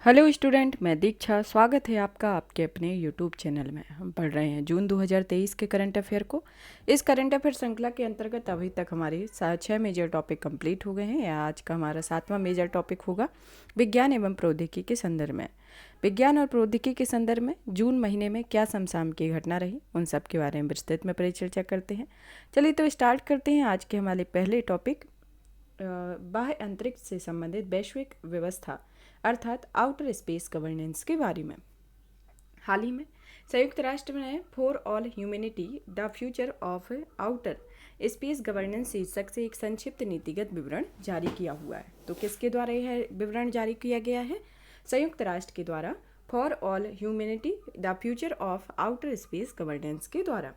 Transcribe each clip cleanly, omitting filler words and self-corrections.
Hello student, मैं दीक्षा। स्वागत है आपका आपके अपने यूट्यूब चैनल में। हम पढ़ रहे हैं जून 2023 के करंट अफेयर को। इस करंट अफेयर श्रृंखला के अंतर्गत अभी तक हमारे 6 मेजर टॉपिक कंप्लीट हो गए हैं। आज का हमारा 7वां मेजर टॉपिक होगा विज्ञान एवं प्रौद्योगिकी के संदर्भ में। विज्ञान और प्रौद्योगिकी के संदर्भ में जून महीने में क्या समसाम की घटना रही, उन सब के बारे में विस्तृत में परिचर्चा करते हैं। चलिए तो स्टार्ट करते हैं आज के हमारे पहले टॉपिक, बाह्य अंतरिक्ष से संबंधित वैश्विक व्यवस्था अर्थात आउटर स्पेस गवर्नेंस के बारे में। हाल ही में संयुक्त राष्ट्र ने for all humanity the future of outer space governance शीर्षक से एक संक्षिप्त नीतिगत विवरण जारी किया हुआ है। तो किसके द्वारा यह विवरण जारी किया गया है? संयुक्त राष्ट्र के द्वारा for all humanity the future of outer space governance के द्वारा।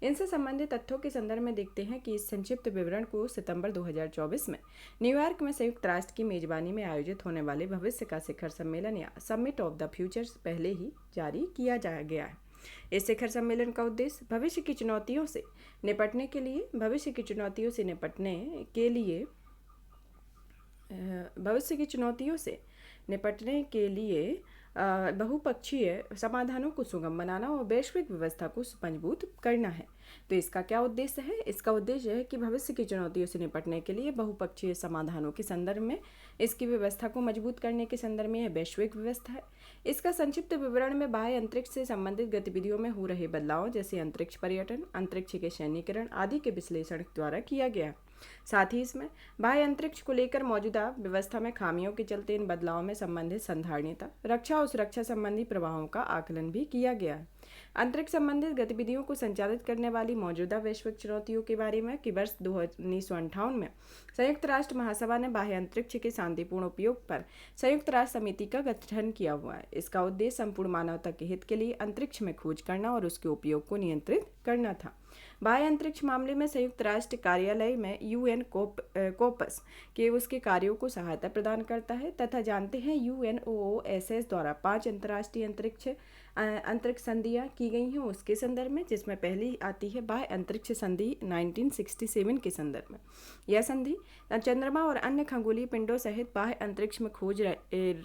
इनसे संबंधित तथ्यों के संदर्भ में देखते हैं कि इस संक्षिप्त विवरण को सितंबर 2024 में न्यूयॉर्क में संयुक्त राष्ट्र की मेजबानी में आयोजित होने वाले भविष्य का शिखर सम्मेलन या समिट ऑफ द फ्यूचर पहले ही जारी किया जा गया है। इस शिखर सम्मेलन का उद्देश्य भविष्य की चुनौतियों से निपटने के लिए बहुपक्षीय समाधानों को सुगम बनाना और वैश्विक व्यवस्था को मजबूत करना है। तो इसका क्या उद्देश्य है? इसका उद्देश्य है कि भविष्य की चुनौतियों से निपटने के लिए बहुपक्षीय समाधानों के संदर्भ में इसकी व्यवस्था को मजबूत करने के संदर्भ में यह वैश्विक व्यवस्था है। इसका संक्षिप्त विवरण में बाह्य अंतरिक्ष से संबंधित गतिविधियों में हो रहे बदलाव जैसे अंतरिक्ष पर्यटन, अंतरिक्ष के सैन्यीकरण आदि के विश्लेषण द्वारा किया गया। साथ ही इसमें बाह्य अंतरिक्ष को लेकर मौजूदा व्यवस्था में खामियों के चलते इन बदलावों में संबंधित संधारणीयता, रक्षा और सुरक्षा संबंधी प्रभावों का आकलन भी किया गया है। अंतरिक्ष संबंधित गतिविधियों को संचालित करने वाली मौजूदा वैश्विक चुनौतियों के बारे में कि वर्ष 1958 में संयुक्त राष्ट्र महासभा ने बाह्य अंतरिक्ष के शांतिपूर्ण उपयोग पर संयुक्त राष्ट्र समिति का गठन किया हुआ है। इसका उद्देश्य संपूर्ण मानवता के हित के लिए अंतरिक्ष में खोज करना और उसके उपयोग को नियंत्रित करना था। बाह्य अंतरिक्ष मामले में संयुक्त राष्ट्र कार्यालय में यूएन कोपस के उसके कार्यों को सहायता प्रदान करता है तथा जानते हैं यूएनओओएसएस द्वारा 5 अंतर्राष्ट्रीय अंतरिक्ष संधियां की गई हैं उसके संदर्भ में, जिसमें पहली आती है बाह्य अंतरिक्ष संधि 1967 के संदर्भ में। यह संधि चंद्रमा और अन्य खगोलीय पिंडों सहित बाह्य अंतरिक्ष में खोज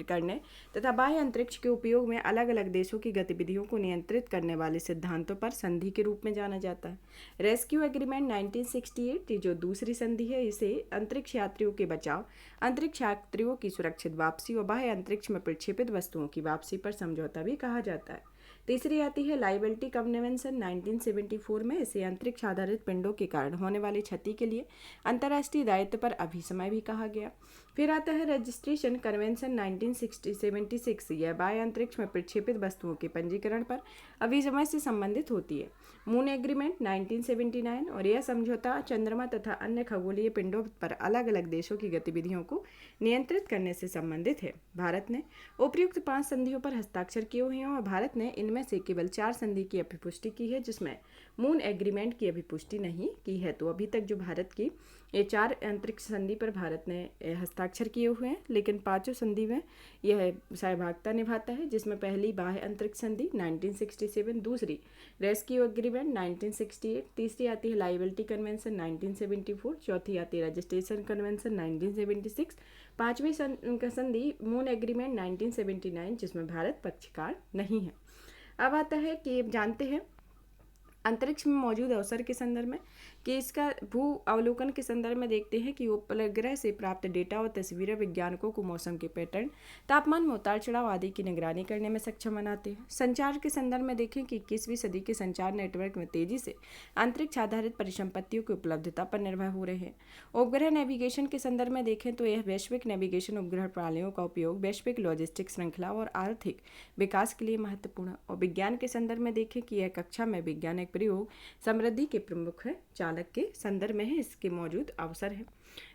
करने तथा बाह्य अंतरिक्ष के उपयोग में अलग अलग देशों की गतिविधियों को नियंत्रित करने वाले सिद्धांतों पर संधि के रूप में जाना जाता है। रेस्क्यू एग्रीमेंट 1968 जो दूसरी संधि है, इसे अंतरिक्ष यात्रियों के बचाव, अंतरिक्ष यात्रियों की सुरक्षित वापसी और बाह्य अंतरिक्ष में प्रक्षेपित वस्तुओं की वापसी पर समझौता भी कहा जाता है। तीसरी आती है लाइबिलिटी कन्वेंशन 1974 में, इसे अंतरिक्ष आधारित पिंडों के कारण होने वाली क्षति के लिए अंतर्राष्ट्रीय दायित्व पर अभिसमय भी कहा गया। फिर आता है रजिस्ट्रेशन कन्वेंशन 1976, यह बाह्य अंतरिक्ष में प्रक्षेपित वस्तुओं के पंजीकरण पर अभिसमय से संबंधित होती है। मून एग्रीमेंट 1979 और यह समझौता चंद्रमा तथा अन्य खगोलीय पिंडों पर अलग अलग देशों की गतिविधियों को नियंत्रित करने से संबंधित है। भारत ने उपयुक्त 5 संधियों पर हस्ताक्षर किए हुए हैं और भारत ने इनमें से केवल 4 संधि की अभिपुष्टि की है, जिसमें मून एग्रीमेंट की अभिपुष्टि नहीं की है। तो अभी तक जो भारत की ये 4 अंतरिक्ष संधि पर भारत ने हस्ताक्षर किए हुए हैं, लेकिन 5 संधि में यह सहभागिता निभाता है, जिसमें पहली बाह्य अंतरिक्ष संधि 1967, दूसरी रेस्क्यू एग्रीमेंट 1968, तीसरी आती है लाइबिलिटी कन्वेंशन 1974, चौथी आती है रजिस्ट्रेशन कन्वेंशन 1976, 5वीं संधि मून एग्रीमेंट 1979 जिसमें भारत पक्षकार नहीं है। अब आता है कि जानते हैं अंतरिक्ष में मौजूद अवसर के संदर्भ में कि इसका भू अवलोकन के संदर्भ में देखते हैं कि उपग्रह से प्राप्त डेटा और तस्वीरें वैज्ञानिकों को मौसम के पैटर्न, तापमान में उतार चढ़ाव आदि की निगरानी करने में सक्षम बनाते हैं। संचार के संदर्भ में देखें कि 21वीं सदी के संचार नेटवर्क में तेजी से अंतरिक्ष आधारित परिसंपत्तियों की उपलब्धता पर निर्भर हो रहे हैं। उपग्रह नेविगेशन के संदर्भ में देखें तो यह वैश्विक नेविगेशन उपग्रह प्रणालियों का उपयोग वैश्विक लॉजिस्टिक श्रृंखला और आर्थिक विकास के लिए महत्वपूर्ण। और विज्ञान के संदर्भ में देखें कि यह कक्षा में वैज्ञानिक प्रयोग समृद्धि के प्रमुख चालक के संदर्भ में है, इसके मौजूद अवसर है।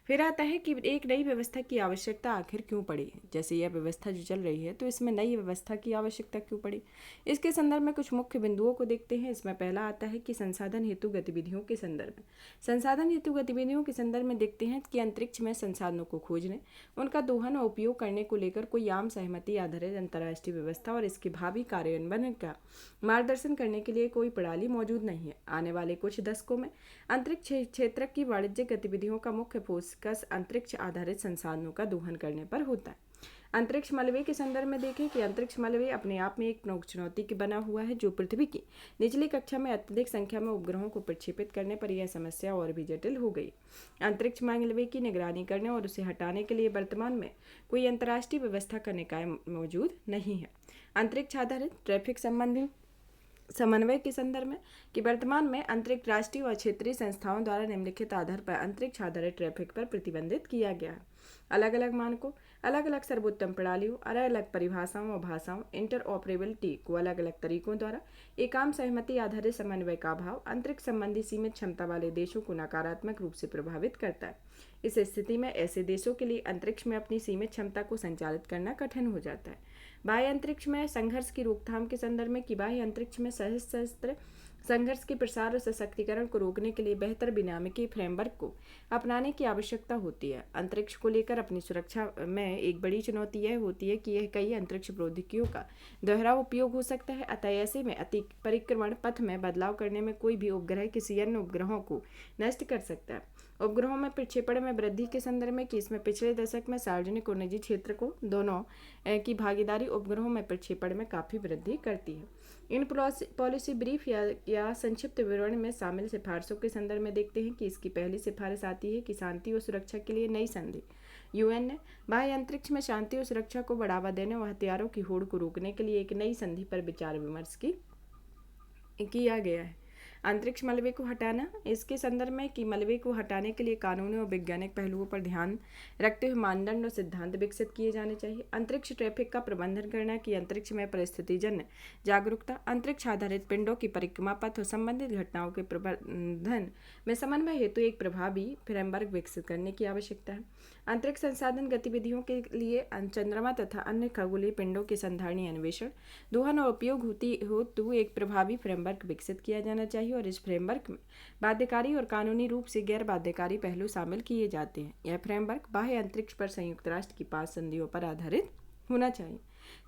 फिर आता है कि एक नई व्यवस्था की आवश्यकता आखिर क्यों पड़ी। जैसे यह व्यवस्था जो चल रही है तो इसमें नई व्यवस्था की आवश्यकता क्यों पड़ी, इसके संदर्भ में कुछ मुख्य बिंदुओं को देखते हैं। इसमें पहला आता है कि संसाधन हेतु गतिविधियों के संदर्भ में। संसाधन हेतु गतिविधियों के संदर्भ में देखते हैं कि अंतरिक्ष में संसाधनों को खोजने, उनका दोहन और उपयोग करने को लेकर कोई आम सहमति आधारित अंतर्राष्ट्रीय व्यवस्था और इसके भावी कार्यान्वयन का मार्गदर्शन करने के लिए कोई प्रणाली मौजूद नहीं है। आने वाले कुछ दशकों में अंतरिक्ष क्षेत्र की वाणिज्यिक गतिविधियों का मुख्य फोकस अंतरिक्ष आधारित संसाधनों का दोहन करने पर होता है। अंतरिक्ष मलबे के संदर्भ में देखें कि अंतरिक्ष मलबे अपने आप में एक प्रमुख चुनौती के बना हुआ है, जो पृथ्वी की निचली कक्षा में अत्यधिक संख्या में उपग्रहों को प्रक्षेपित करने पर यह समस्या और भी जटिल हो गई। अंतरिक्ष मलबे की निगरानी करने और उसे हटाने के लिए वर्तमान में कोई अंतर्राष्ट्रीय व्यवस्था का निकाय मौजूद नहीं है। अंतरिक्ष आधारित ट्रैफिक संबंधी समन्वय के संदर्भ में कि वर्तमान में अंतरिक्ष राष्ट्रीय और क्षेत्रीय संस्थाओं द्वारा निम्नलिखित आधार पर अंतरिक्ष आधारित ट्रैफिक पर प्रतिबंधित किया गया है। अलग अलग मानकों, अलग अलग सर्वोत्तम प्रणालियों, अलग अलग परिभाषाओं और भाषाओं, इंटरऑपरेबिलिटी को अलग अलग तरीकों द्वारा एक आम सहमति आधारित समन्वय का अभाव अंतरिक्ष संबंधी सीमित क्षमता वाले देशों को नकारात्मक रूप से प्रभावित करता है। इस स्थिति में ऐसे देशों के लिए अंतरिक्ष में अपनी सीमित क्षमता को संचालित करना कठिन हो जाता है। बाह्य अंतरिक्ष में संघर्ष की रोकथाम के संदर्भ में कि बाह्य अंतरिक्ष में सशस्त्र संघर्ष के प्रसार और सशक्तिकरण को रोकने के लिए बेहतर विनियामकीय फ्रेमवर्क को अपनाने की आवश्यकता होती है। अंतरिक्ष को लेकर अपनी सुरक्षा में एक बड़ी चुनौती यह होती है कि यह कई अंतरिक्ष प्रौद्योगिकियों का दोहरा उपयोग हो सकता है। अतः ऐसे में अति परिक्रमण पथ में बदलाव करने में कोई भी उपग्रह किसी अन्य उपग्रहों को नष्ट कर सकता है। उपग्रहों में प्रक्षेपण में वृद्धि के संदर्भ में कि इसमें पिछले दशक में सार्वजनिक और निजी क्षेत्र को दोनों की भागीदारी उपग्रहों में प्रक्षेपण में काफ़ी वृद्धि करती है। इन पॉलिसी ब्रीफ या संक्षिप्त विवरण में शामिल सिफारिशों के संदर्भ में देखते हैं कि इसकी पहली सिफारिश आती है कि शांति और सुरक्षा के लिए नई संधि। यूएन ने बाह्य अंतरिक्ष में शांति और सुरक्षा को बढ़ावा देने और हथियारों की होड़ को रोकने के लिए एक नई संधि पर विचार विमर्श किया गया है। अंतरिक्ष मलबे को हटाना, इसके संदर्भ में कि मलबे को हटाने के लिए कानूनी और वैज्ञानिक पहलुओं पर ध्यान रखते हुए मानदंड और सिद्धांत विकसित किए जाने चाहिए। अंतरिक्ष ट्रैफिक का प्रबंधन करना कि अंतरिक्ष में परिस्थितिजन्य जागरूकता, अंतरिक्ष आधारित पिंडों की परिक्रमा पथ और संबंधित घटनाओं के प्रबंधन में समन्वय हेतु एक प्रभावी फ्रेमवर्क विकसित करने की आवश्यकता है। अंतरिक्ष संसाधन गतिविधियों के लिए चंद्रमा तथा अन्य खगोलीय पिंडों के संधारणीय अन्वेषण, दोहन और उपयोग हेतु एक प्रभावी फ्रेमवर्क विकसित किया जाना चाहिए और इस फ्रेमवर्क में बाध्यकारी और कानूनी रूप से गैर बाध्यकारी पहलू शामिल किए जाते हैं। यह फ्रेमवर्क बाह्य अंतरिक्ष पर संयुक्त राष्ट्र की 5 संधियों पर आधारित होना चाहिए।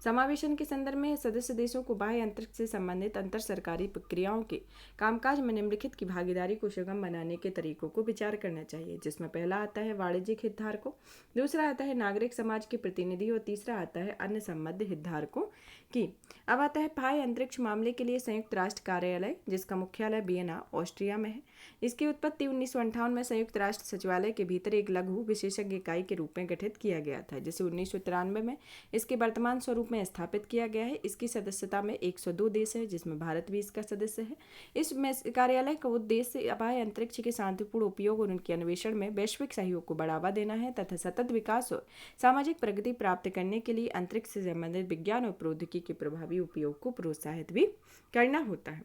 समावेशन के संदर्भ में सदस्य देशों को बाह्य अंतरिक्ष से संबंधित अंतर सरकारी प्रक्रियाओं के कामकाज में निम्नलिखित की भागीदारी को सुगम बनाने के तरीकों को विचार करना चाहिए, जिसमें पहला आता है वाणिज्यिक हितधारकों, दूसरा आता है नागरिक समाज के प्रतिनिधि और तीसरा आता है अन्य संबद्ध हितधारकों की। अब आता है बाह्य अंतरिक्ष मामले के लिए संयुक्त राष्ट्र कार्यालय, जिसका मुख्यालय वियना ऑस्ट्रिया में है। इसकी उत्पत्ति 1958 में संयुक्त राष्ट्र सचिवालय के भीतर एक लघु विशेषज्ञ इकाई के रूप में गठित किया गया था, जिसे 1993 में इसके वर्तमान स्वरूप में स्थापित किया गया है। इसकी सदस्यता में 102 देश है, जिसमें भारत भी इसका सदस्य है। इस कार्यालय का उद्देश्य बाह्य अंतरिक्ष के शांतिपूर्ण उपयोग और उनके अन्वेषण में वैश्विक सहयोग को बढ़ावा देना है तथा सतत विकास और सामाजिक प्रगति प्राप्त करने के लिए अंतरिक्ष से संबंधित विज्ञान और प्रौद्योगिकी के प्रभावी उपयोग को प्रोत्साहित भी करना होता है।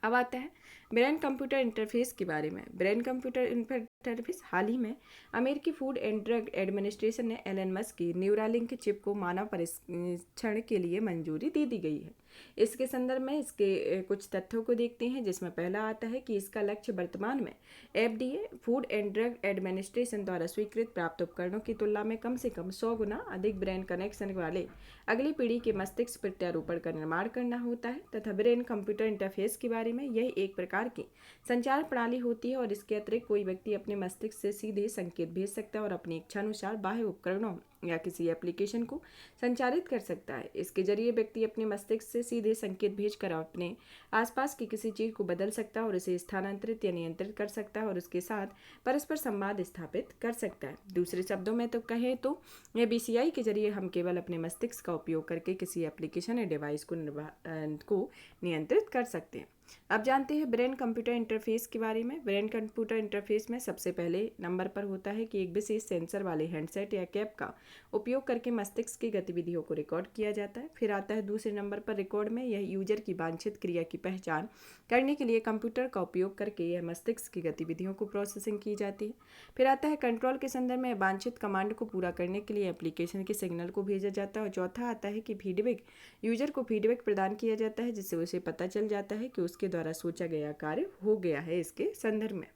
अब आता है ब्रेन कंप्यूटर इंटरफेस के बारे में। ब्रेन कंप्यूटर इंटरफेस हाल ही में अमेरिकी फूड एंड ड्रग एडमिनिस्ट्रेशन ने एलन मस्क की न्यूरालिंक चिप को मानव परीक्षण के लिए मंजूरी दे दी गई है। इसके संदर्भ में इसके कुछ तथ्यों को देखते हैं, जिसमें पहला आता है कि इसका लक्ष्य वर्तमान में FDA food and drug administration द्वारा स्वीकृत प्राप्त उपकरणों की तुलना में कम से कम 100 गुना अधिक ब्रेन कनेक्शन वाले अगली पीढ़ी के मस्तिष्क प्रत्यारोपण का निर्माण करना होता है तथा ब्रेन कंप्यूटर इंटरफेस के बारे में यह एक प्रकार की संचार प्रणाली होती है और इसके अतिरिक्त कोई व्यक्ति अपने मस्तिष्क से सीधे संकेत भेज सकता है और अपनी इच्छानुसार बाह्य उपकरणों या किसी एप्लीकेशन को संचालित कर सकता है। इसके जरिए व्यक्ति अपने मस्तिष्क से सीधे संकेत भेजकर अपने आसपास की किसी चीज़ को बदल सकता है और इसे स्थानांतरित या नियंत्रित कर सकता है और उसके साथ परस्पर संवाद स्थापित कर सकता है। दूसरे शब्दों में तो कहें तो ये BCI के जरिए हम केवल अपने मस्तिष्क का उपयोग करके किसी एप्लीकेशन या डिवाइस को नियंत्रित कर सकते हैं। अब जानते हैं ब्रेन कंप्यूटर इंटरफेस के बारे में। ब्रेन कंप्यूटर इंटरफेस में सबसे पहले नंबर पर होता है कि एक विशेष सेंसर वाले हैंडसेट या कैप का उपयोग करके मस्तिष्क की गतिविधियों को रिकॉर्ड किया जाता है। फिर आता है दूसरे नंबर पर रिकॉर्ड में यह यूजर की वांछित क्रिया की पहचान करने के लिए कंप्यूटर का उपयोग करके यह मस्तिष्क की गतिविधियों को प्रोसेसिंग की जाती है। फिर आता है कंट्रोल के संदर्भ में वांछित कमांड को पूरा करने के लिए एप्लीकेशन के सिग्नल को भेजा जाता है और चौथा आता है कि फीडबैक, यूजर को फीडबैक प्रदान किया जाता है जिससे उसे पता चल जाता है कि उसके द्वारा सोचा गया कार्य हो गया है। इसके संदर्भ में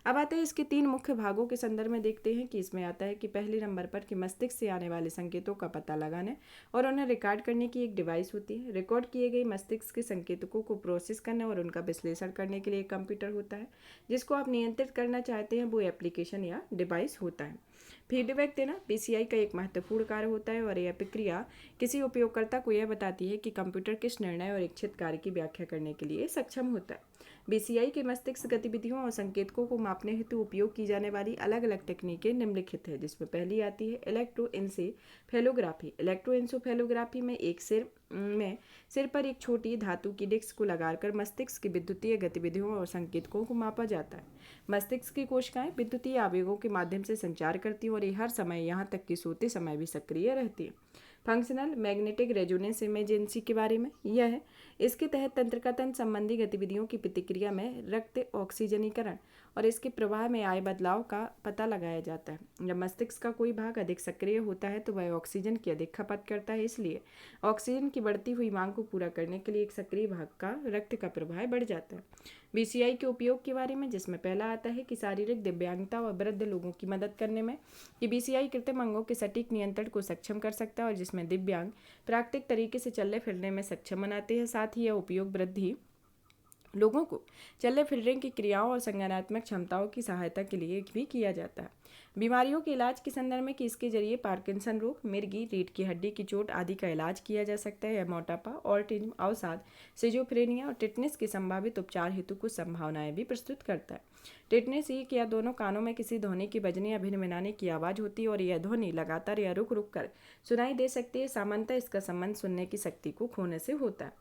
अब आते हैं इसके 3 मुख्य भागों के संदर्भ में देखते हैं कि इसमें आता है कि पहले नंबर पर कि मस्तिष्क से आने वाले संकेतों का पता लगाने और उन्हें रिकॉर्ड करने की एक डिवाइस होती है। रिकॉर्ड किए गए मस्तिष्क के संकेतों को प्रोसेस करने और उनका विश्लेषण करने के लिए एक कंप्यूटर होता है। जिसको आप नियंत्रित करना चाहते हैं वो एप्लीकेशन या डिवाइस होता है। फीडबैक देना बीसीआई का एक महत्वपूर्ण कार्य होता है और यह प्रक्रिया किसी उपयोगकर्ता को यह बताती है कि कंप्यूटर किस निर्णय और इच्छित कार्य की व्याख्या करने के लिए सक्षम होता है। बीसीआई के मस्तिष्क गतिविधियों और संकेतकों को मापने हेतु उपयोग की जाने वाली अलग अलग तकनीकें निम्नलिखित है, जिसमें पहली आती है इलेक्ट्रोएन्सेफेलोग्राफी। इलेक्ट्रोएन्सेफेलोग्राफी में सिर पर एक छोटी धातु की डिस्क को लगाकर मस्तिष्क की विद्युतीय गतिविधियों और संकेतकों को मापा जाता है। मस्तिष्क की कोशिकाएं विद्युतीय आवेगों के माध्यम से संचार करती हैं और ये हर समय यहाँ तक कि सोते समय भी सक्रिय रहती है। फंक्शनल मैग्नेटिक रेजोनेंस इमेजेंसी के बारे में यह है, इसके तहत तंत्रिका तंत्र संबंधी गतिविधियों की प्रतिक्रिया में रक्त ऑक्सीजनीकरण और इसके प्रवाह में आए बदलाव का पता लगाया जाता है। जब मस्तिष्क का कोई भाग अधिक सक्रिय होता है तो वह ऑक्सीजन की अधिक खपत करता है, इसलिए ऑक्सीजन की बढ़ती हुई मांग को पूरा करने के लिए एक सक्रिय भाग का रक्त का प्रवाह बढ़ जाता है। बीसीआई के उपयोग के बारे में, जिसमें पहला आता है कि शारीरिक दिव्यांगता और वृद्ध लोगों की मदद करने में कि बीसीआई कृत्रिम अंगों के सटीक नियंत्रण को सक्षम कर सकता है और जिसमें दिव्यांग प्राकृतिक तरीके से चलने फिरने में सक्षम बनाते हैं। साथ ही यह उपयोग वृद्धि लोगों को चलने फिरने की क्रियाओं और संज्ञानात्मक क्षमताओं की सहायता के लिए भी किया जाता है। बीमारियों के इलाज के संदर्भ में कि इसके जरिए पार्किंसन रोग, मिर्गी, रीढ़ की हड्डी की चोट आदि का इलाज किया जा सकता है। यह मोटापा, ऑटिज्म, अवसाद, सिजोफ्रेनिया और टिटनेस के संभावित उपचार हेतु कुछ संभावनाएं भी प्रस्तुत करता है। टिटनेस एक या दोनों कानों में किसी ध्वनि की बजने या भिनभिनाने की आवाज़ होती है और यह ध्वनि लगातार या रुक रुक कर सुनाई दे सकती है। सामान्यतः इसका संबंध सुनने की शक्ति को खोने से होता है।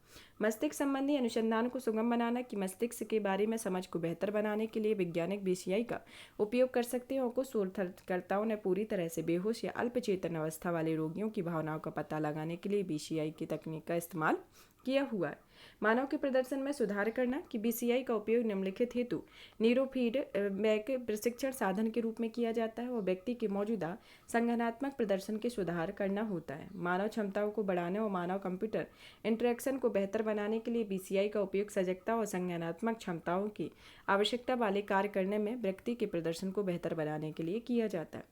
मस्तिष्क संबंधी अनुसंधान को सुगम बनाना कि मस्तिष्क के बारे में समझ को बेहतर बनाने के लिए वैज्ञानिक बीसीआई का उपयोग कर सकते हैं और कुछ शोधकर्ताओं ने पूरी तरह से बेहोश या अल्पचेतन अवस्था वाले रोगियों की भावनाओं का पता लगाने के लिए बीसीआई की तकनीक का इस्तेमाल किया हुआ है। मानव के प्रदर्शन में सुधार करना कि बीसीआई का उपयोग निम्नलिखित हेतु न्यूरोफीडबैक प्रशिक्षण साधन के रूप में किया जाता है और व्यक्ति के मौजूदा संज्ञानात्मक प्रदर्शन के सुधार करना होता है। मानव क्षमताओं को बढ़ाने और मानव कंप्यूटर इंटरेक्शन को बेहतर बनाने के लिए बीसीआई का उपयोग सजगता और संज्ञानात्मक क्षमताओं की आवश्यकता वाले कार्य करने में व्यक्ति के प्रदर्शन को बेहतर बनाने के लिए किया जाता है।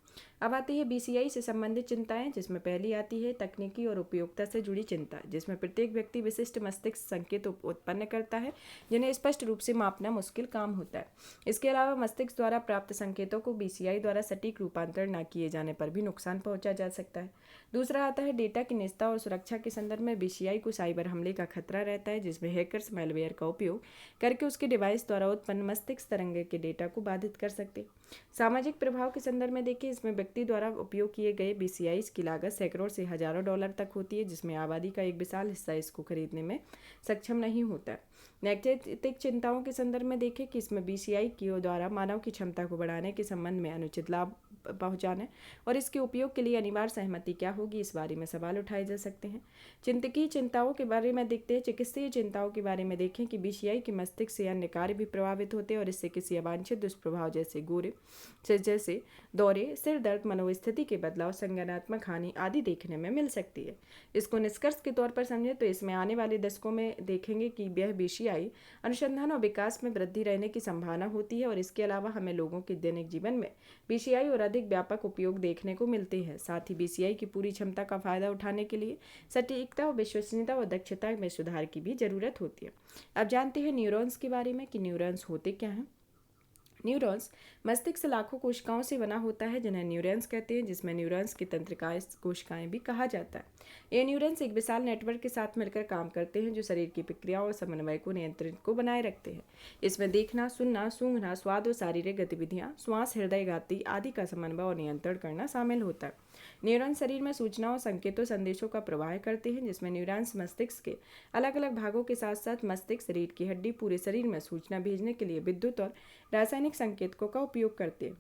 अब आती है बीसीआई से संबंधित चिंताएं, जिसमें पहली आती है तकनीकी और उपयोगिता से जुड़ी चिंता, जिसमें प्रत्येक व्यक्ति विशिष्ट मस्तिष्क संकेत उत्पन्न करता है जिन्हें स्पष्ट रूप से मापना मुश्किल काम होता है। इसके अलावा मस्तिष्क द्वारा प्राप्त संकेतों को बीसीआई द्वारा सटीक रूपांतरण न किए जाने पर भी नुकसान पहुंचा जा सकता है। दूसरा आता है डेटा की निजता और सुरक्षा के संदर्भ में बीसीआई को साइबर हमले का खतरा रहता है, जिसमें हैकर्स मैलवेयर का उपयोग करके उसके डिवाइस द्वारा उत्पन्न मस्तिष्क तरंगे के डेटा को बाधित कर सकते हैं। सामाजिक प्रभाव के संदर्भ में देखिए, इसमें व्यक्ति द्वारा उपयोग किए गए बीसीआई की लागत सैकड़ों से हजारों डॉलर तक होती है, जिसमें आबादी का एक विशाल हिस्सा इसको खरीदने में सक्षम नहीं होता है। नैतिक चिंताओं के संदर्भ में देखें कि इसमें बीसीआई की द्वारा मानव की क्षमता को बढ़ाने के संबंध में अनुचित लाभ पहुंचाने और इसके उपयोग के लिए अनिवार्य सहमति क्या होगी, इस बारे में सवाल उठाए जा सकते हैं। चिंतकीय चिंताओं के बारे में देखते हैं। चिकित्सीय चिंताओं के बारे में देखें कि बीसीआई के मस्तिष्क से अन्य कार्य भी प्रभावित होते हैं और इससे किसी अवांछित दुष्प्रभाव जैसे दौरे, सिर दर्द, मनोस्थिति के बदलाव, संज्ञानात्मक हानि आदि देखने में मिल सकती है। इसको निष्कर्ष के तौर पर समझें तो इसमें आने वाले दशकों में देखेंगे कि यह बीसीआई अनुसंधान और विकास में वृद्धि रहने की संभावना होती है और इसके अलावा हमें लोगों के दैनिक जीवन में बीसीआई और अधिक व्यापक उपयोग देखने को मिलते हैं। साथ ही बीसीआई की पूरी क्षमता का फायदा उठाने के लिए सटीकता और विश्वसनीयता और दक्षता में सुधार की भी जरूरत होती है। अब जानते हैं न्यूरॉन्स के बारे में कि न्यूरॉन्स होते क्या हैं। न्यूरॉन्स मस्तिष्क से लाखों कोशिकाओं से बना होता है जिन्हें न्यूरॉन्स कहते हैं, जिसमें न्यूरॉन्स की तंत्रिकाएं कोशिकाएं भी कहा जाता है। ये न्यूरॉन्स एक विशाल नेटवर्क के साथ मिलकर काम करते हैं जो शरीर की प्रक्रियाओं और समन्वय को नियंत्रित को बनाए रखते हैं। इसमें देखना, सुनना, सूंघना, स्वाद और शारीरिक गतिविधियां, श्वास, हृदय गति आदि का समन्वय और नियंत्रण करना शामिल होता है। न्यूरॉन शरीर में सूचनाओं, संकेतों, संदेशों का प्रवाह करते हैं, जिसमें न्यूरॉन्स मस्तिष्क के अलग अलग भागों के साथ साथ मस्तिष्क, रीढ़ की हड्डी, पूरे शरीर में सूचना भेजने के लिए विद्युत और रासायनिक संकेतकों का उपयोग करते हैं।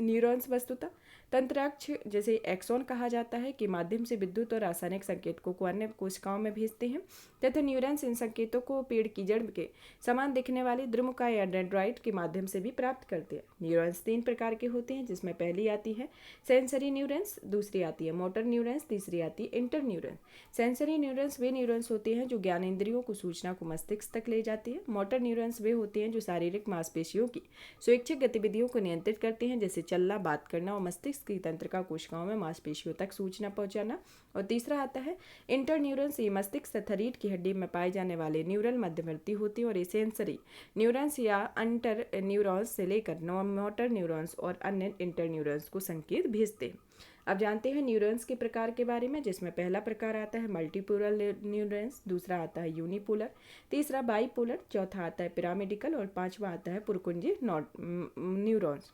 न्यूरॉन्स वस्तुतः तंत्राक्ष जैसे एक्सॉन कहा जाता है के माध्यम से विद्युत और रासायनिक संकेतकों को अन्य कोशिकाओं में भेजते हैं तथा न्यूरॉन्स इन संकेतों को पेड़ की जड़ के समान दिखने वाली द्रुमकाय या डेंड्राइट के माध्यम से भी प्राप्त करते हैं। न्यूरॉन्स 3 प्रकार के होते हैं, जिसमें पहली आती है सेंसरी न्यूरॉन्स, दूसरी आती है मोटर न्यूरॉन्स, तीसरी आती है इंटर न्यूरॉन। सेंसरी न्यूरॉन्स वे न्यूरॉन्स होते हैं जो ज्ञानेंद्रियों को सूचना को मस्तिष्क तक ले जाती है। मोटर न्यूरॉन्स वे होते हैं जो शारीरिक मांसपेशियों की स्वैच्छिक गतिविधियों को नियंत्रित करते हैं, जैसे चलना, बात करना और मस्तिष्क की तंत्रिका कोशिकाओं में मांसपेशियों तक सूचना पहुंचाना। और तीसरा आता है इंटरन्यूरॉन्स। ये मस्तिष्क तथा रीढ़ की हड्डी में पाए जाने वाले न्यूरल मध्यवर्ती होते हैं और ये सेंसरी न्यूरॉन्स या अंटर न्यूरॉन्स से लेकर मोटर न्यूरॉन्स और अन्य इंटरन्यूरॉन्स को संकेत भेजते हैं। अब जानते हैं न्यूरॉन्स के प्रकार के बारे में, जिसमें पहला प्रकार आता है मल्टीपोलर न्यूरॉन्स, दूसरा आता है यूनिपोलर, तीसरा बाईपोलर, चौथा आता है पिरामिडिकल और पांचवा आता है पुरकुंजी न्यूरॉन्स।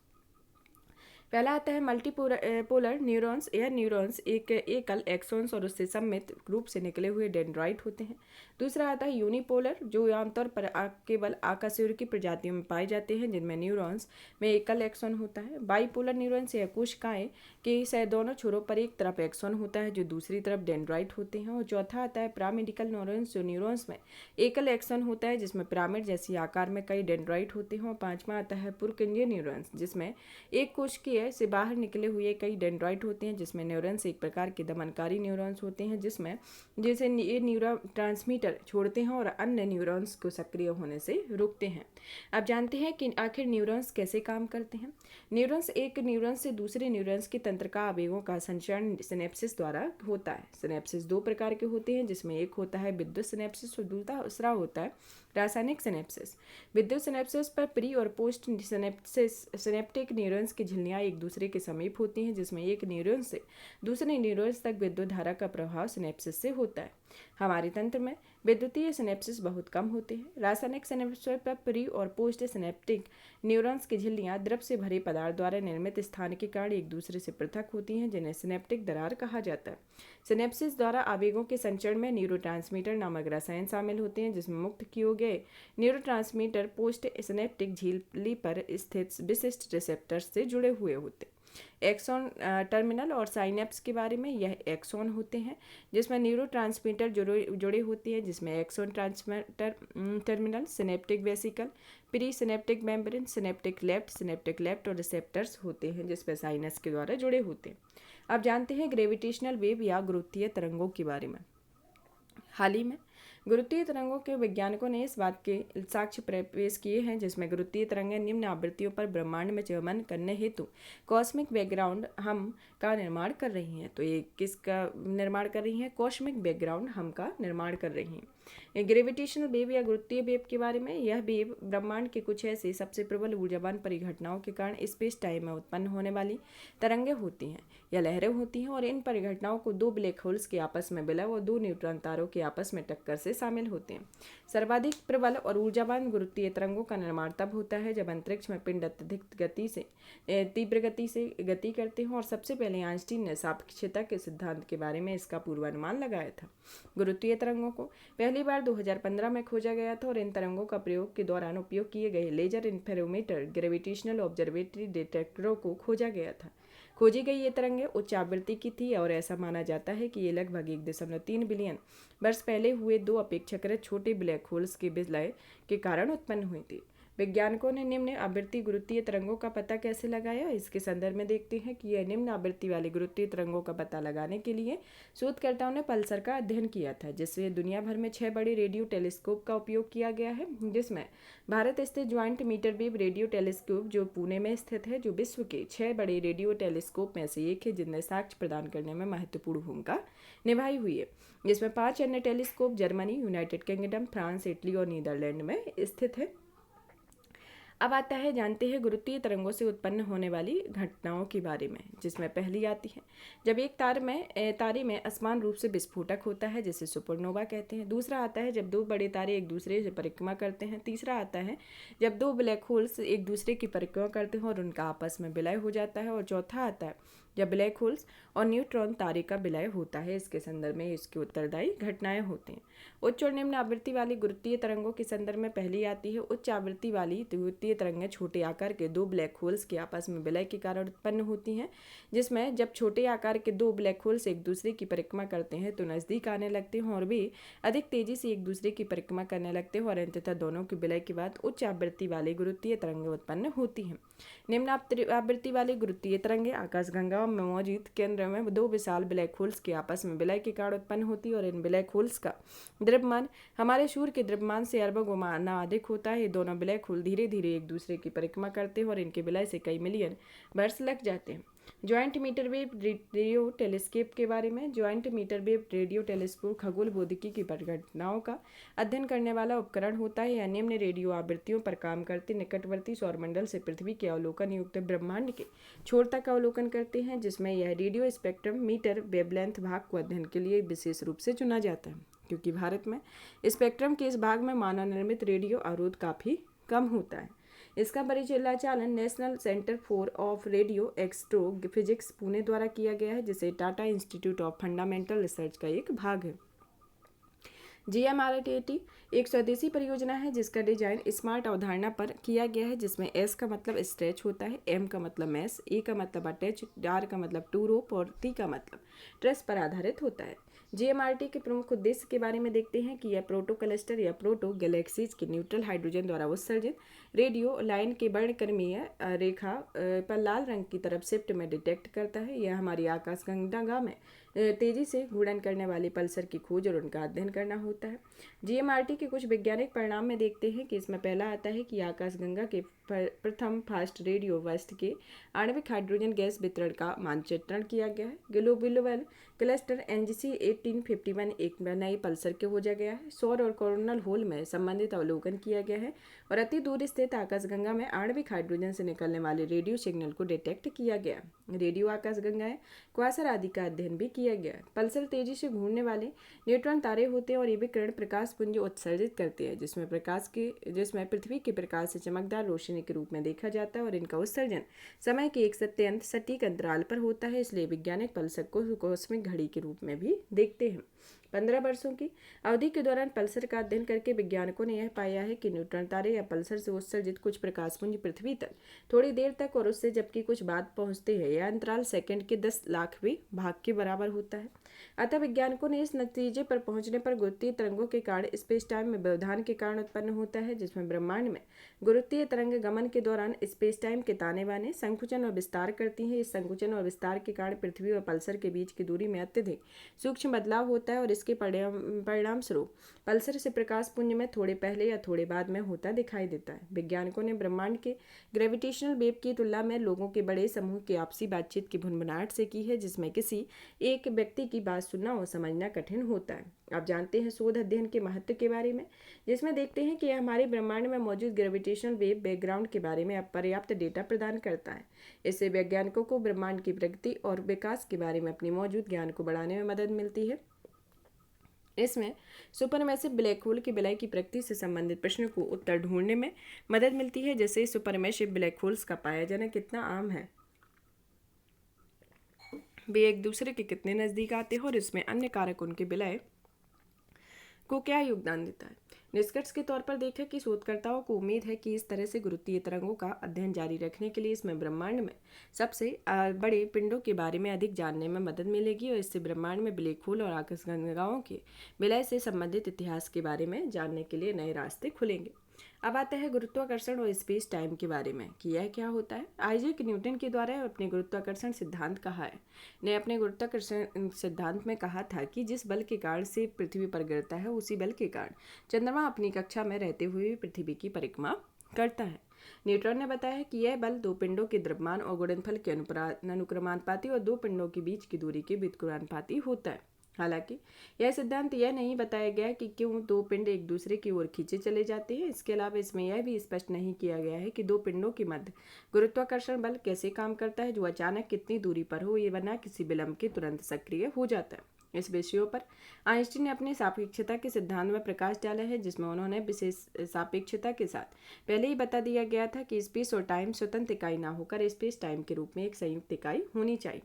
पहला आता है मल्टीपोलर न्यूरॉन्स। यह न्यूरॉन्स एक एकल एक्सॉन्स और उससे सममित रूप से निकले हुए डेंड्राइट होते हैं। दूसरा आता है यूनिपोलर, जो आमतौर पर केवल आकाशूर की प्रजातियों में पाए जाते हैं, जिनमें न्यूरॉन्स में एकल एक्सॉन होता है। बाईपोलर न्यूरॉन्स यह कोशिकाएं के दोनों छोरों पर एक तरफ एक्सॉन होता है जो दूसरी तरफ डेंड्राइट होते हैं। और चौथा आता है पिरामिडिकल न्यूरॉन्स, जो न्यूरॉन्स में एकल एक्सॉन होता है जिसमें पिरामिड जैसी आकार में कई डेंड्राइट होते हैं। और पांचवा आता है पुरकुंजी न्यूरॉन्स, जिसमें एक कोशिकीय से बाहर निकले हुए कई डेंड्राइट होते हैं, जिसमें न्यूरॉन्स एक प्रकार के दमनकारी न्यूरॉन्स होते हैं जिसमें जैसे ये न्यूरोट्रांसमीटर छोड़ते हैं और अन्य न्यूरॉन्स को सक्रिय होने से रोकते हैं। अब जानते हैं कि आखिर न्यूरॉन्स कैसे काम करते हैं। न्यूरॉन्स एक न्यूरॉन्स से दूसरे न्यूरॉन्स की तंत्रिका आवेगों का संचरण सिनेप्सिस द्वारा होता है। सिनेप्सिस दो प्रकार के होते हैं, जिसमें एक होता है विद्युत सिनेप्सिस और दूसरा होता है रासायनिक सिनेप्सिस। विद्युत सिनेप्सिस पर प्री और पोस्ट सिनेप्टिक न्यूरॉन्स की झिल्लियां एक दूसरे के समीप होती हैं, जिसमें एक न्यूरॉन से दूसरे न्यूरॉन्स तक विद्युत धारा का प्रभाव सिनेप्सिस से होता है। हमारे तंत्र में विद्युतीय सिनेप्सिस बहुत कम होते हैं। रासायनिक सिनेप्सिस पर प्री और पोस्ट सिनेप्टिक न्यूरॉन्स की झिल्लियां द्रव से भरे पदार्थ द्वारा निर्मित स्थान के कारण एक दूसरे से पृथक होती हैं, जिन्हें सिनेप्टिक दरार कहा जाता है। सिनेप्सिस द्वारा आवेगों के संचरण में न्यूरोट्रांसमीटर नामक रसायन शामिल होते हैं, जिसमें मुक्त किए गए न्यूरोट्रांसमीटर पोस्ट सिनेप्टिक झिल्ली पर स्थित विशिष्ट रिसेप्टर्स से जुड़े हुए होते हैं। एक्सॉन टर्मिनल और साइनेप्स के बारे में, यह एक्सॉन होते हैं जिसमें न्यूरोट्रांसमीटर जुड़े होते हैं, जिसमें axon terminal, synaptic vesicle, pre synaptic membrane, synaptic cleft और रिसेप्टर्स होते हैं जिसमें साइनस के द्वारा जुड़े होते हैं। अब जानते हैं ग्रेविटेशनल वेव या गुरुत्वीय तरंगों के बारे में। हाल ही में गुरुत्वीय तरंगों के वैज्ञानिकों ने इस बात के साक्ष्य पेश किए हैं, जिसमें गुरुत्वीय तरंगें निम्न आवृत्तियों पर ब्रह्मांड में चयन करने हेतु कॉस्मिक बैकग्राउंड हम का निर्माण कर रही हैं। तो ये किसका निर्माण कर रही हैं? कॉस्मिक बैकग्राउंड हम का निर्माण कर रही हैं। ग्रेविटेशनल वेव या गुरुत्वीय वेव के बारे में, यह वेव ब्रह्मांड के कुछ ऐसी सबसे प्रबल ऊर्जावान परिघटनाओं के कारण स्पेस टाइम में उत्पन्न होने वाली तरंगें होती हैं या लहरें होती हैं, और इन परिघटनाओं को दो ब्लैक होल्स के आपस में विलय और दो न्यूट्रॉन तारों के आपस में टक्कर से शामिल होते हैं। सर्वाधिक प्रबल और ऊर्जावान गुरुत्वीय तरंगों का निर्माण तब होता है जब अंतरिक्ष में पिंड अत्यधिक तीव्र गति से गति करते हैं, और सबसे पहले आइंस्टीन ने सापेक्षता के सिद्धांत के बारे में इसका पूर्वानुमान लगाया था। गुरुत्वीय तरंगों को पहली बार 2015 में खोजा गया था, और इन तरंगों का प्रयोग के दौरान उपयोग किए गए लेजर इंटरफेरोमीटर ग्रेविटेशनल ऑब्जर्वेटरी डिटेक्टरों को खोजा गया था। खोजी गई ये तरंगें उच्च आवृत्ति की थी, और ऐसा माना जाता है कि ये लगभग 1.3 बिलियन वर्ष पहले हुए दो अपेक्षाकृत छोटे ब्लैक होल्स के विलय के कारण उत्पन्न हुई थी। वैज्ञानिकों ने निम्न आवृत्ति गुरुत्वीय तरंगों का पता कैसे लगाया, इसके संदर्भ में देखते हैं कि यह निम्न आवृत्ति वाली गुरुत्वीय तरंगों का पता लगाने के लिए शोधकर्ताओं ने पल्सर का अध्ययन किया था, जिससे दुनिया भर में 6 बड़े रेडियो टेलीस्कोप का उपयोग किया गया है, जिसमें भारत स्थित giant metre wave radio telescope जो पुणे में स्थित है, जो विश्व के 6 बड़े रेडियो टेलीस्कोप में से एक है, जिनने साक्ष्य प्रदान करने में महत्वपूर्ण भूमिका निभाई हुई है। जिसमें 5 अन्य telescope Germany, United kingdom, France, Italy और नीदरलैंड में स्थित है। अब आता है जानते हैं गुरुत्वीय तरंगों से उत्पन्न होने वाली घटनाओं के बारे में, जिसमें पहली आती है जब एक तारे में असमान रूप से विस्फोटक होता है, जिसे सुपरनोवा कहते हैं। दूसरा आता है जब दो बड़े तारे एक दूसरे से परिक्रमा करते हैं। तीसरा आता है जब दो ब्लैक होल्स एक दूसरे की परिक्रमा करते हैं और उनका आपस में विलय हो जाता है। और चौथा आता है जब ब्लैक होल्स और न्यूट्रॉन तारे का विलय होता है। इसके संदर्भ में इसके उत्तरदायी घटनाएं होती हैं। उच्च और निम्न आवृत्ति वाली गुरुत्वीय तरंगों के संदर्भ में पहली आती है उच्च आवृत्ति वाली गुरुत्वीय तरंगें छोटे आकार के दो ब्लैक होल्स के आपस में विलय के कारण उत्पन्न होती हैं, जिसमें जब छोटे आकार के दो ब्लैक होल्स एक दूसरे की परिक्रमा करते हैं तो नज़दीक आने लगते हैं और वे अधिक तेजी से एक दूसरे की परिक्रमा करने लगते हैं, और अंततः दोनों के विलय के बाद उच्च आवृत्ति वाली गुरुत्वीय तरंगें उत्पन्न होती हैं। निम्न आवृत्ति वाली गुरुत्वीय तरंगें आकाशगंगा में मौजूद केंद्र में दो विशाल ब्लैक होल्स के आपस में विलय के कारण उत्पन्न होती है, और इन ब्लैक होल्स का द्रव्यमान हमारे सूर्य के द्रव्यमान से अरबों गुना अधिक होता है। ये दोनों ब्लैक होल धीरे धीरे एक दूसरे की परिक्रमा करते हैं और इनके विलय से कई मिलियन वर्ष लग जाते हैं। Giant metre wave radio telescope के बारे में। Giant metre wave radio telescope खगोल भौतिकी की घटनाओं का अध्ययन करने वाला उपकरण होता है। यह निम्न रेडियो आवृत्तियों पर काम करते निकटवर्ती सौरमंडल से पृथ्वी के अवलोकन युक्त ब्रह्मांड के छोर तक अवलोकन करते हैं, जिसमें यह रेडियो स्पेक्ट्रम मीटर वेवलेंथ भाग को अध्ययन के लिए विशेष रूप से चुना जाता है, क्योंकि भारत में स्पेक्ट्रम के इस भाग में मानव निर्मित रेडियो अवरोध काफ़ी कम होता है। इसका परिचालन national centre for of radio extero physics Pune द्वारा किया गया है, जिसे Tata institute of fundamental research का एक भाग है। GMRT एक स्वदेशी परियोजना है जिसका डिजाइन स्मार्ट अवधारणा पर किया गया है, जिसमें S का मतलब स्ट्रेच होता है, M का मतलब मैस, E का मतलब अटैच, R का मतलब टू रोप और T का मतलब ट्रेस पर आधारित होता है। GMRT के प्रमुख उद्देश्य के बारे में देखते हैं कि यह प्रोटो क्लस्टर या प्रोटो गैलेक्सीज के न्यूट्रल हाइड्रोजन द्वारा उत्सर्जित रेडियो लाइन के वर्णक्रमीय रेखा पर लाल रंग की तरफ शिफ्ट में डिटेक्ट करता है। यह हमारी आकाशगंगा में तेजी से घूर्णन करने वाली पल्सर की खोज और उनका अध्ययन करना होता है। GMRT के कुछ वैज्ञानिक परिणाम में देखते हैं कि इसमें पहला आता है कि आकाशगंगा के प्रथम फास्ट रेडियो वेस्ट के आणविक हाइड्रोजन गैस वितरण का मानचित्रण किया गया है। ग्लोबल क्लस्टर NGC 1851 एक नई पल्सर के हो जा गया है। सौर और कोरोनल होल में संबंधित अवलोकन किया गया है और अति दूर स्थित आकाशगंगा में आणविक हाइड्रोजन से निकलने वाले रेडियो सिग्नल को डिटेक्ट किया गया। रेडियो आकाशगंगाएं क्वासर आदि का अध्ययन भी किया गया। पल्सर तेजी से घूमने वाले न्यूट्रॉन तारे होते हैं और ये विकिरण प्रकाश पुंज उत्सर्जित करते हैं, जिसमें पृथ्वी के प्रकाश से चमकदार रोशनी के रूप में देखा जाता है और इनका उत्सर्जन समय के एक अत्यंत सटीक अंतराल पर होता है। इसलिए वैज्ञानिक पल्सर को कॉस्मिक घड़ी के रूप में भी देखते हैं। 15 वर्षों की अवधि के दौरान पल्सर का अध्ययन करके वैज्ञानिकों ने यह पाया है कि न्यूट्रॉन तारे या पल्सर से उत्सर्जित कुछ प्रकाशपुंज पृथ्वी तक थोड़ी देर तक और उससे जबकि कुछ बाद पहुंचते हैं, यह अंतराल सेकंड के 10 लाखवें भाग के बराबर होता है। अतः वैज्ञानिकों ने इस नतीजे पर पहुंचने पर गुरुत्वीय तरंगों के कारण स्पेस टाइम में व्यवधान के कारण उत्पन्न होता है, जिसमें ब्रह्मांड में गुरुत्वीय तरंग गमन के दौरान स्पेस टाइम के ताने बाने संकुचन और विस्तार करती हैं। इस संकुचन और विस्तार के कारण पृथ्वी और पल्सर के बीच की दूरी में अत्यधिक सूक्ष्म बदलाव होता है और इसके परिणाम स्वरूप पल्सर से प्रकाश पुंज में थोड़े पहले या थोड़े बाद में होता दिखाई देता है। वैज्ञानिकों ने ब्रह्मांड के ग्रेविटेशनल वेव की तुलना में लोगों के बड़े समूह की आपसी बातचीत की भुनभुनाहट से की है, जिसमें किसी एक व्यक्ति की बात सुनना और समझना कठिन होता है। आप जानते हैं शोध अध्ययन के महत्व के बारे में, जिसमें देखते हैं कि यह हमारे ब्रह्मांड में मौजूद ग्रेविटेशनल वेव बैकग्राउंड के बारे में पर्याप्त डेटा प्रदान करता है। इससे वैज्ञानिकों को ब्रह्मांड की प्रगति और विकास के बारे में अपनी मौजूद ज्ञान को बढ़ाने में मदद मिलती है। इसमें सुपरमैसिव ब्लैक होल की विलय की प्रकृति से संबंधित प्रश्न को उत्तर ढूंढने में मदद मिलती है, जैसे सुपरमैसिव ब्लैक होल्स का पाया जाना कितना आम है, वे एक दूसरे के कितने नज़दीक आते हैं और इसमें अन्य कारक उनके विलय को क्या योगदान देता है। निष्कर्ष के तौर पर देखें कि शोधकर्ताओं को उम्मीद है कि इस तरह से गुरुत्वीय तरंगों का अध्ययन जारी रखने के लिए इसमें ब्रह्मांड में सबसे बड़े पिंडों के बारे में अधिक जानने में मदद मिलेगी और इससे ब्रह्मांड में ब्लैक होल और आकाशगंगाओं के विलय से संबंधित इतिहास के बारे में जानने के लिए नए रास्ते खुलेंगे। अब आता है गुरुत्वाकर्षण और स्पेस टाइम के बारे में कि यह क्या होता है। आइजैक न्यूटन के द्वारा अपने गुरुत्वाकर्षण सिद्धांत कहा है ने अपने गुरुत्वाकर्षण सिद्धांत में कहा था कि जिस बल के कारण से पृथ्वी पर गिरता है, उसी बल के कारण चंद्रमा अपनी कक्षा में रहते हुए पृथ्वी की परिक्रमा करता है। न्यूटन ने बताया कि यह बल दो पिंडों के द्रव्यमान और गुणनफल के अनुक्रमानुपाती और दो पिंडों के बीच की दूरी के व्युत्क्रमानुपाती होता है। हालांकि यह सिद्धांत यह नहीं बताया गया कि क्यों दो पिंड एक दूसरे की ओर खींचे चले जाते हैं। इसके अलावा इसमें यह भी स्पष्ट नहीं किया गया है कि दो पिंडों के मध्य गुरुत्वाकर्षण बल कैसे काम करता है, जो अचानक कितनी दूरी पर हो, ये बिना किसी विलंब के तुरंत सक्रिय हो जाता है। इस विषयों पर आइंस्टीन ने अपने सापेक्षता के सिद्धांत में प्रकाश डाला है, जिसमें उन्होंने विशेष सापेक्षता के साथ पहले ही बता दिया गया था कि स्पेस और टाइम स्वतंत्र इकाई ना होकर स्पेस टाइम के रूप में एक संयुक्त इकाई होनी चाहिए।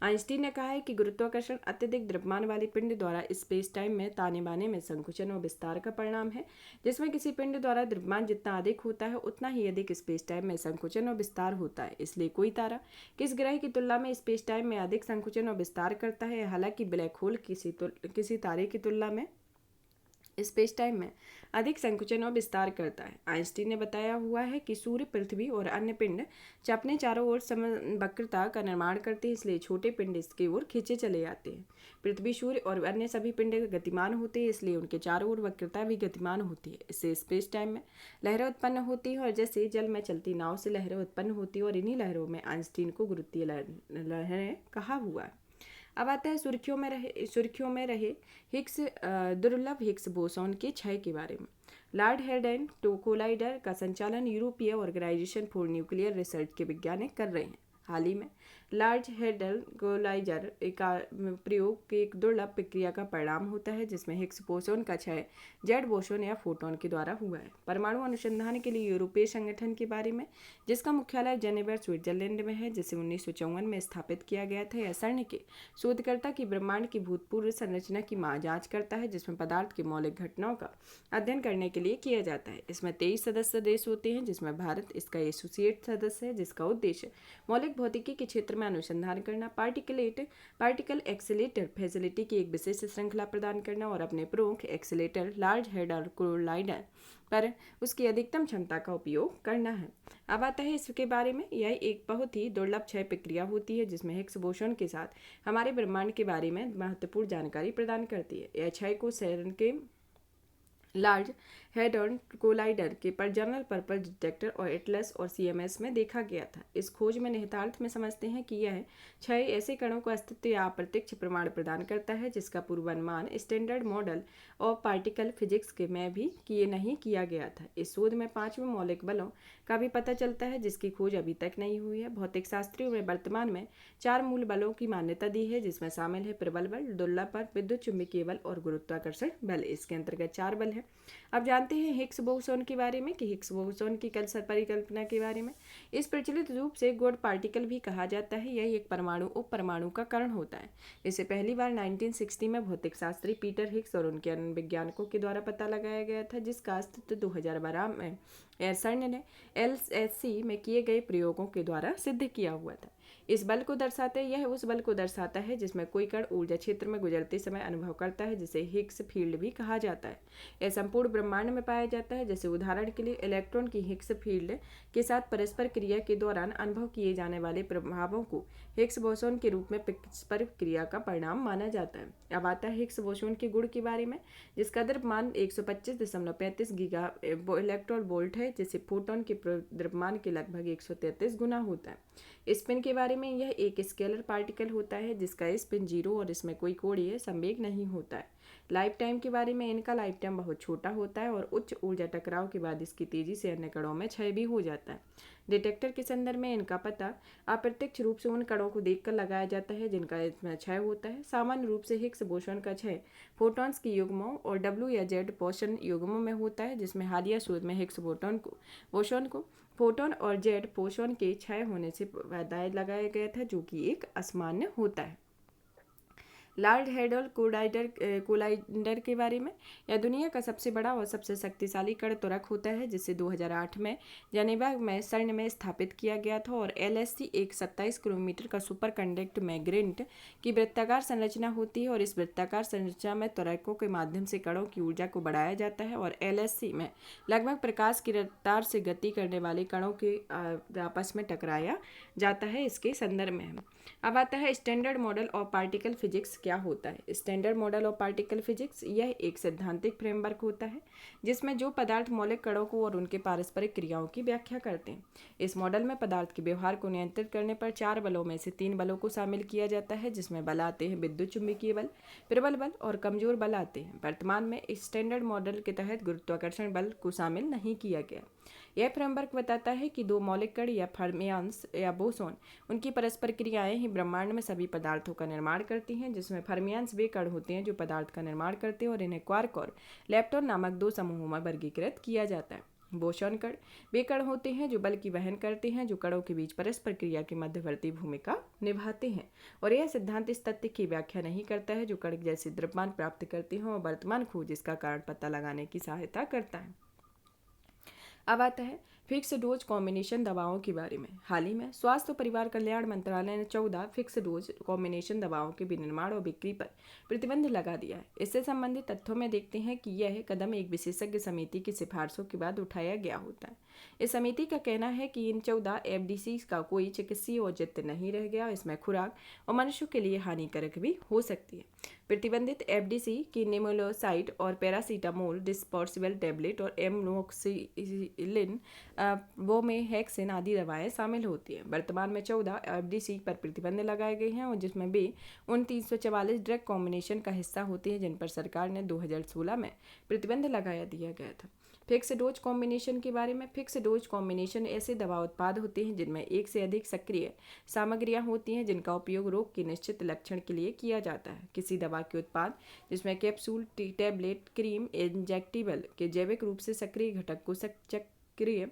आइंस्टीन ने कहा है कि गुरुत्वाकर्षण अत्यधिक द्रव्यमान वाले पिंड द्वारा स्पेस टाइम में ताने बाने में संकुचन और विस्तार का परिणाम है, जिसमें किसी पिंड द्वारा द्रव्यमान जितना अधिक होता है उतना ही अधिक स्पेस टाइम में संकुचन और विस्तार होता है। इसलिए कोई तारा किस ग्रह की तुलना में स्पेस टाइम में अधिक संकुचन और विस्तार करता है। हालांकि ब्लैक होल किसी तारे की तुलना में स्पेस टाइम में अधिक संकुचन और विस्तार करता है। आइंस्टीन ने बताया हुआ है कि सूर्य, पृथ्वी और अन्य पिंड अपने चारों ओर समवक्रता का निर्माण करते हैं, इसलिए छोटे पिंड इसकी ओर खींचे चले जाते हैं। पृथ्वी, सूर्य और अन्य सभी पिंड गतिमान होते हैं, इसलिए उनके चारों ओर वक्रता भी गतिमान होती है। इससे स्पेस टाइम में लहरें उत्पन्न होती हैं, और जैसे जल में चलती नाव से लहरें उत्पन्न होती हैं, और इन्हीं लहरों में आइंस्टीन को गुरुत्वीय लहरें कहा हुआ है। अब आता है सुर्खियों में रहे हिग्स दुर्लभ हिग्स बोसॉन के क्षय के बारे में। लॉर्ड हेडन कोलाइडर का संचालन यूरोपीय ऑर्गेनाइजेशन फॉर न्यूक्लियर रिसर्च के वैज्ञानिक कर रहे हैं। हाल ही में लार्ज हेडल कोलाइडर का प्रयोग की एक दुर्लभ प्रक्रिया का परिणाम होता है, जिसमें हिग्स बोसोन का क्षय जेड बोसोन या फोटोन के द्वारा हुआ है। परमाणु अनुसंधान के लिए यूरोपीय संगठन के बारे में, जिसका मुख्यालय जेनेवा स्विट्जरलैंड में है, जिसे 1954 में स्थापित किया गया था, यह CERN के शोधकर्ता की ब्रह्मांड की भूतपूर्व संरचना की जांच करता है, जिसमें पदार्थ की मौलिक घटनाओं का अध्ययन करने के लिए किया जाता है। इसमें 23 सदस्य देश होते हैं, जिसमें भारत इसका एसोसिएट सदस्य है, जिसका उद्देश्य मौलिक भौतिकी के क्षेत्र में अनुसंधान करना, पार्टिकल एक्सीलेटर फैसिलिटी की एक विशेष श्रृंखला प्रदान करना और अपने प्रमुख एक्सीलेटर लार्ज हेडर कोलाइडर पर उसकी अधिकतम क्षमता का उपयोग करना है। अब आता है इसके बारे में, यह एक बहुत ही दुर्लभ क्षय प्रक्रिया होती है, जिसमें हिग्स बोसोन के साथ हमारे ब्रह्मांड के बारे में महत्वपूर्ण जानकारी प्रदान करती है। यह क्षय को CERN के लार्ज हेडन कोलाइडर के पर जनरल पर्पस डिटेक्टर और एटलस और CMS में देखा गया था। इस खोज में निहितार्थ में समझते हैं कि यह क्षय ऐसे कणों को अस्तित्व या अप्रत्यक्ष प्रमाण प्रदान करता है, जिसका पूर्वानुमान स्टैंडर्ड मॉडल और पार्टिकल फिजिक्स के में भी नहीं किया गया था। इस शोध में 5वें मौलिक बलों का भी पता चलता है, जिसकी खोज अभी तक नहीं हुई है। भौतिक शास्त्रियों में वर्तमान में 4 मूल बलों की मान्यता दी है, जिसमें शामिल है प्रबल बल, दुर्लभ बल, विद्युत चुंबकीय बल और गुरुत्वाकर्षण बल। इसके अंतर्गत 4 बल है। अब जानते हैं हिग्स बोसोन के बारे में, कि हिग्स बोसोन की परिकल्पना के बारे में। इस प्रचलित रूप से गॉड पार्टिकल भी कहा जाता है। यह एक परमाणु उप परमाणु का कण होता है। इसे पहली बार 1960 में भौतिक शास्त्री पीटर हिग्स और उनके अन्य वैज्ञानिकों के द्वारा पता लगाया गया था, जिसका अस्तित्व 2012 में CERN ने LHC में किए गए प्रयोगों के द्वारा सिद्ध किया हुआ था। इस बल को दर्शाते यह उस बल को दर्शाता है जिसमें कोई कण ऊर्जा क्षेत्र में गुजरते समय अनुभव करता है, जिसे हिग्स फील्ड भी कहा जाता है। यह संपूर्ण ब्रह्मांड में पाया जाता है। जैसे उदाहरण के लिए इलेक्ट्रॉन की हिग्स फील्ड के साथ परस्पर क्रिया के दौरान अनुभव किए जाने वाले प्रभावों को हिग्स बोसोन के रूप में परस्पर क्रिया का परिणाम माना जाता है। अब आता है हिग्स बोसोन के गुण के बारे में, जिसका द्रव्यमान 125.35 गीगा इलेक्ट्रॉन वोल्ट है, जिसे फोटोन के द्रव्यमान के लगभग 133 गुना होता है। स्पिन के बारे में, यह एक स्केलर पार्टिकल होता है जिसका स्पिन 0 और इसमें कोई कोणीय संवेग नहीं होता है। लाइफ टाइम के बारे में, इनका लाइफ टाइम बहुत छोटा होता है और उच्च ऊर्जा टकराव के बाद इसकी तेजी से अन्य कणों में क्षय भी हो जाता है। डिटेक्टर के संदर्भ में इनका पता अप्रत्यक्ष रूप से उन कणों को देखकर लगाया जाता है जिनका इसमें क्षय होता है। सामान्य रूप से हिग्स बोसोन का क्षय फोटॉन्स की युग्मों और W या Z बोसोन युग्मों में होता है, जिसमें हालिया शोध में हिग्स बोसोन को फोटोन और Z बोसोन के क्षय होने से वादाय लगाया गया था, जो कि एक असामान्य होता है। लार्ज हेडल कोलाइडर के बारे में, यह दुनिया का सबसे बड़ा और सबसे शक्तिशाली कण त्वरक होता है, जिसे 2008 में जेनेवा में CERN में स्थापित किया गया था। और LHC एक 27 किलोमीटर का सुपर कंडक्ट मैग्नेट की वृत्ताकार संरचना होती है और इस वृत्ताकार संरचना में त्वरकों के माध्यम से कणों की ऊर्जा को बढ़ाया जाता है। और LHC में लगभग प्रकाश की रफ्तार से गति करने वाले कणों के आपस में टकराया जाता है। इसके संदर्भ में अब आता है standard model of particle physics क्या होता है। Standard model of particle physics यह एक सैद्धांतिक फ्रेमवर्क होता है जिसमें जो पदार्थ मौलिक कणों को और उनके पारस्परिक क्रियाओं की व्याख्या करते हैं। इस मॉडल में पदार्थ के व्यवहार को नियंत्रित करने पर 4 बलों में से 3 बलों को शामिल किया जाता है, जिसमें बल आते हैं विद्युत चुंबकीय बल, प्रबल बल और कमजोर बल आते हैं। वर्तमान में इस स्टैंडर्ड मॉडल के तहत गुरुत्वाकर्षण बल को शामिल नहीं किया गया। यह फ्रेमवर्क बताता है कि 2 मौलिक कण या फर्मियंस या बोसोन उनकी परस्पर क्रियाएं ही ब्रह्मांड में सभी पदार्थों का निर्माण करती हैं, जिसमें फर्मियंस वे कण होते हैं जो पदार्थ का निर्माण करते हैं और इन्हें क्वार्क और लेप्टॉन नामक 2 समूहों में वर्गीकृत किया जाता है। बोसोन कण वे कण होते हैं जो बल की वहन करते हैं, जो कणों के बीच परस्पर क्रिया की मध्यवर्ती भूमिका निभाते हैं। और यह सिद्धांत इस तथ्य की व्याख्या नहीं करता है जो कण जैसे द्रव्यमान प्राप्त करते हैं, और वर्तमान खोज इसका कारण पता लगाने की सहायता करता है। अब आता है फिक्स डोज कॉम्बिनेशन दवाओं के बारे में। हाल ही में स्वास्थ्य और परिवार कल्याण मंत्रालय ने 14 फिक्स डोज कॉम्बिनेशन दवाओं के विनिर्माण और बिक्री पर प्रतिबंध लगा दिया है। इससे संबंधित तथ्यों में देखते हैं कि यह कदम एक विशेषज्ञ समिति की सिफारिशों के बाद उठाया गया होता है। इस समिति का कहना है कि इन 14 एफडीसी का कोई चिकित्सीय औचित्य नहीं रह गया, इसमें खुराक और मनुष्यों के लिए हानिकारक भी हो सकती है। प्रतिबंधित एफडीसी की निमोलोसाइड और पैरासीटामोल डिस्पर्सिबल टैबलेट और एमोक्सिसिलिन वोमेहेक्सिन आदि दवाएं शामिल होती हैं। वर्तमान में 14 एफडीसी पर प्रतिबंध लगाए गए हैं और जिसमें वे उन 344 ड्रग कॉम्बिनेशन का हिस्सा होती हैं जिन पर सरकार ने 2016 में प्रतिबंध लगाया दिया गया था। फिक्स डोज कॉम्बिनेशन के बारे में। फिक्स डोज कॉम्बिनेशन ऐसे दवा उत्पाद होते हैं जिनमें एक से अधिक सक्रिय सामग्रियां होती हैं जिनका उपयोग रोग के निश्चित लक्षण के लिए किया जाता है। किसी दवा के उत्पाद जिसमें कैप्सूल, टैबलेट, क्रीम, इंजेक्टिबल के जैविक रूप से सक्रिय घटक को सक्रिय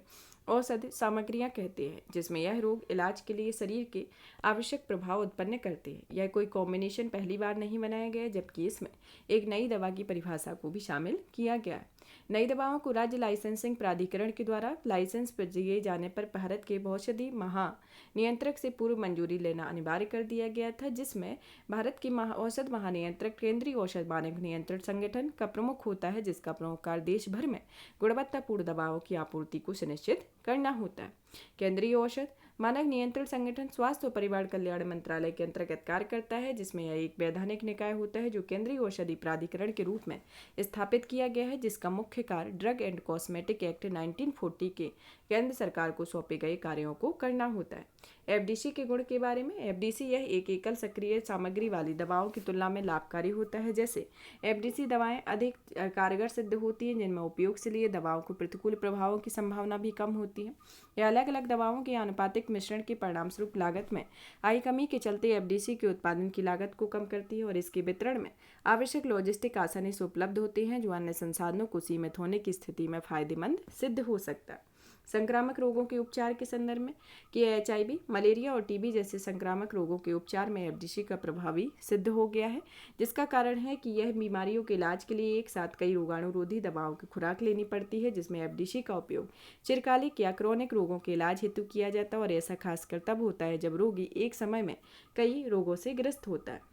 औषधि सामग्रियां कहते हैं, जिसमें यह रोग इलाज के लिए शरीर के आवश्यक प्रभाव उत्पन्न करते हैं। यह कोई कॉम्बिनेशन पहली बार नहीं बनाया गया, जबकि इसमें एक नई दवा की परिभाषा को भी शामिल किया गया है। नई दवाओं को राज्य लाइसेंसिंग प्राधिकरण के द्वारा लाइसेंस पर दिए जाने पर भारत के औषधि महानियंत्रक से पूर्व मंजूरी लेना अनिवार्य कर दिया गया था, जिसमें भारत की औषध महानियंत्रक केंद्रीय औषध मानक नियंत्रण संगठन का प्रमुख होता है, जिसका प्रमुख कार्य देश भर में गुणवत्तापूर्ण दवाओं की आपूर्ति को सुनिश्चित करना होता है। केंद्रीय औषध मानक नियंत्रण संगठन स्वास्थ्य और परिवार कल्याण मंत्रालय के अंतर्गत कार्य करता है, जिसमें यह एक वैधानिक निकाय होता है जो केंद्रीय औषधि प्राधिकरण के रूप में स्थापित किया गया है, जिसका मुख्य कार्य ड्रग एंड कॉस्मेटिक एक्ट 1940 के केंद्र सरकार को सौंपे गए कार्यों को करना होता है। एफडीसी के गुण के बारे में। एफडीसी यह एक एकल सक्रिय सामग्री वाली दवाओं की तुलना में लाभकारी होता है। जैसे एफडीसी दवाएं अधिक कारगर सिद्ध होती हैं, जिनमें उपयोग से लिए दवाओं को प्रतिकूल प्रभावों की संभावना भी कम होती है। यह अलग अलग दवाओं के आनुपातिक मिश्रण के परिणामस्वरूप लागत में आई कमी के चलते एफडीसी के उत्पादन की लागत को कम करती है और इसके वितरण में आवश्यक लॉजिस्टिक आसानी से उपलब्ध होते हैं, जो अन्य संसाधनों को सीमित होने की स्थिति में फायदेमंद सिद्ध हो सकता है। संक्रामक रोगों के उपचार के संदर्भ में कि एचआईवी, मलेरिया और टीबी जैसे संक्रामक रोगों के उपचार में एफडीसी का प्रभावी सिद्ध हो गया है, जिसका कारण है कि यह बीमारियों के इलाज के लिए एक साथ कई रोगाणुरोधी दवाओं की खुराक लेनी पड़ती है, जिसमें एफडीसी का उपयोग चिरकालिक या क्रोनिक रोगों के इलाज हेतु किया जाता है और ऐसा खासकर तब होता है जब रोगी एक समय में कई रोगों से ग्रस्त होता है।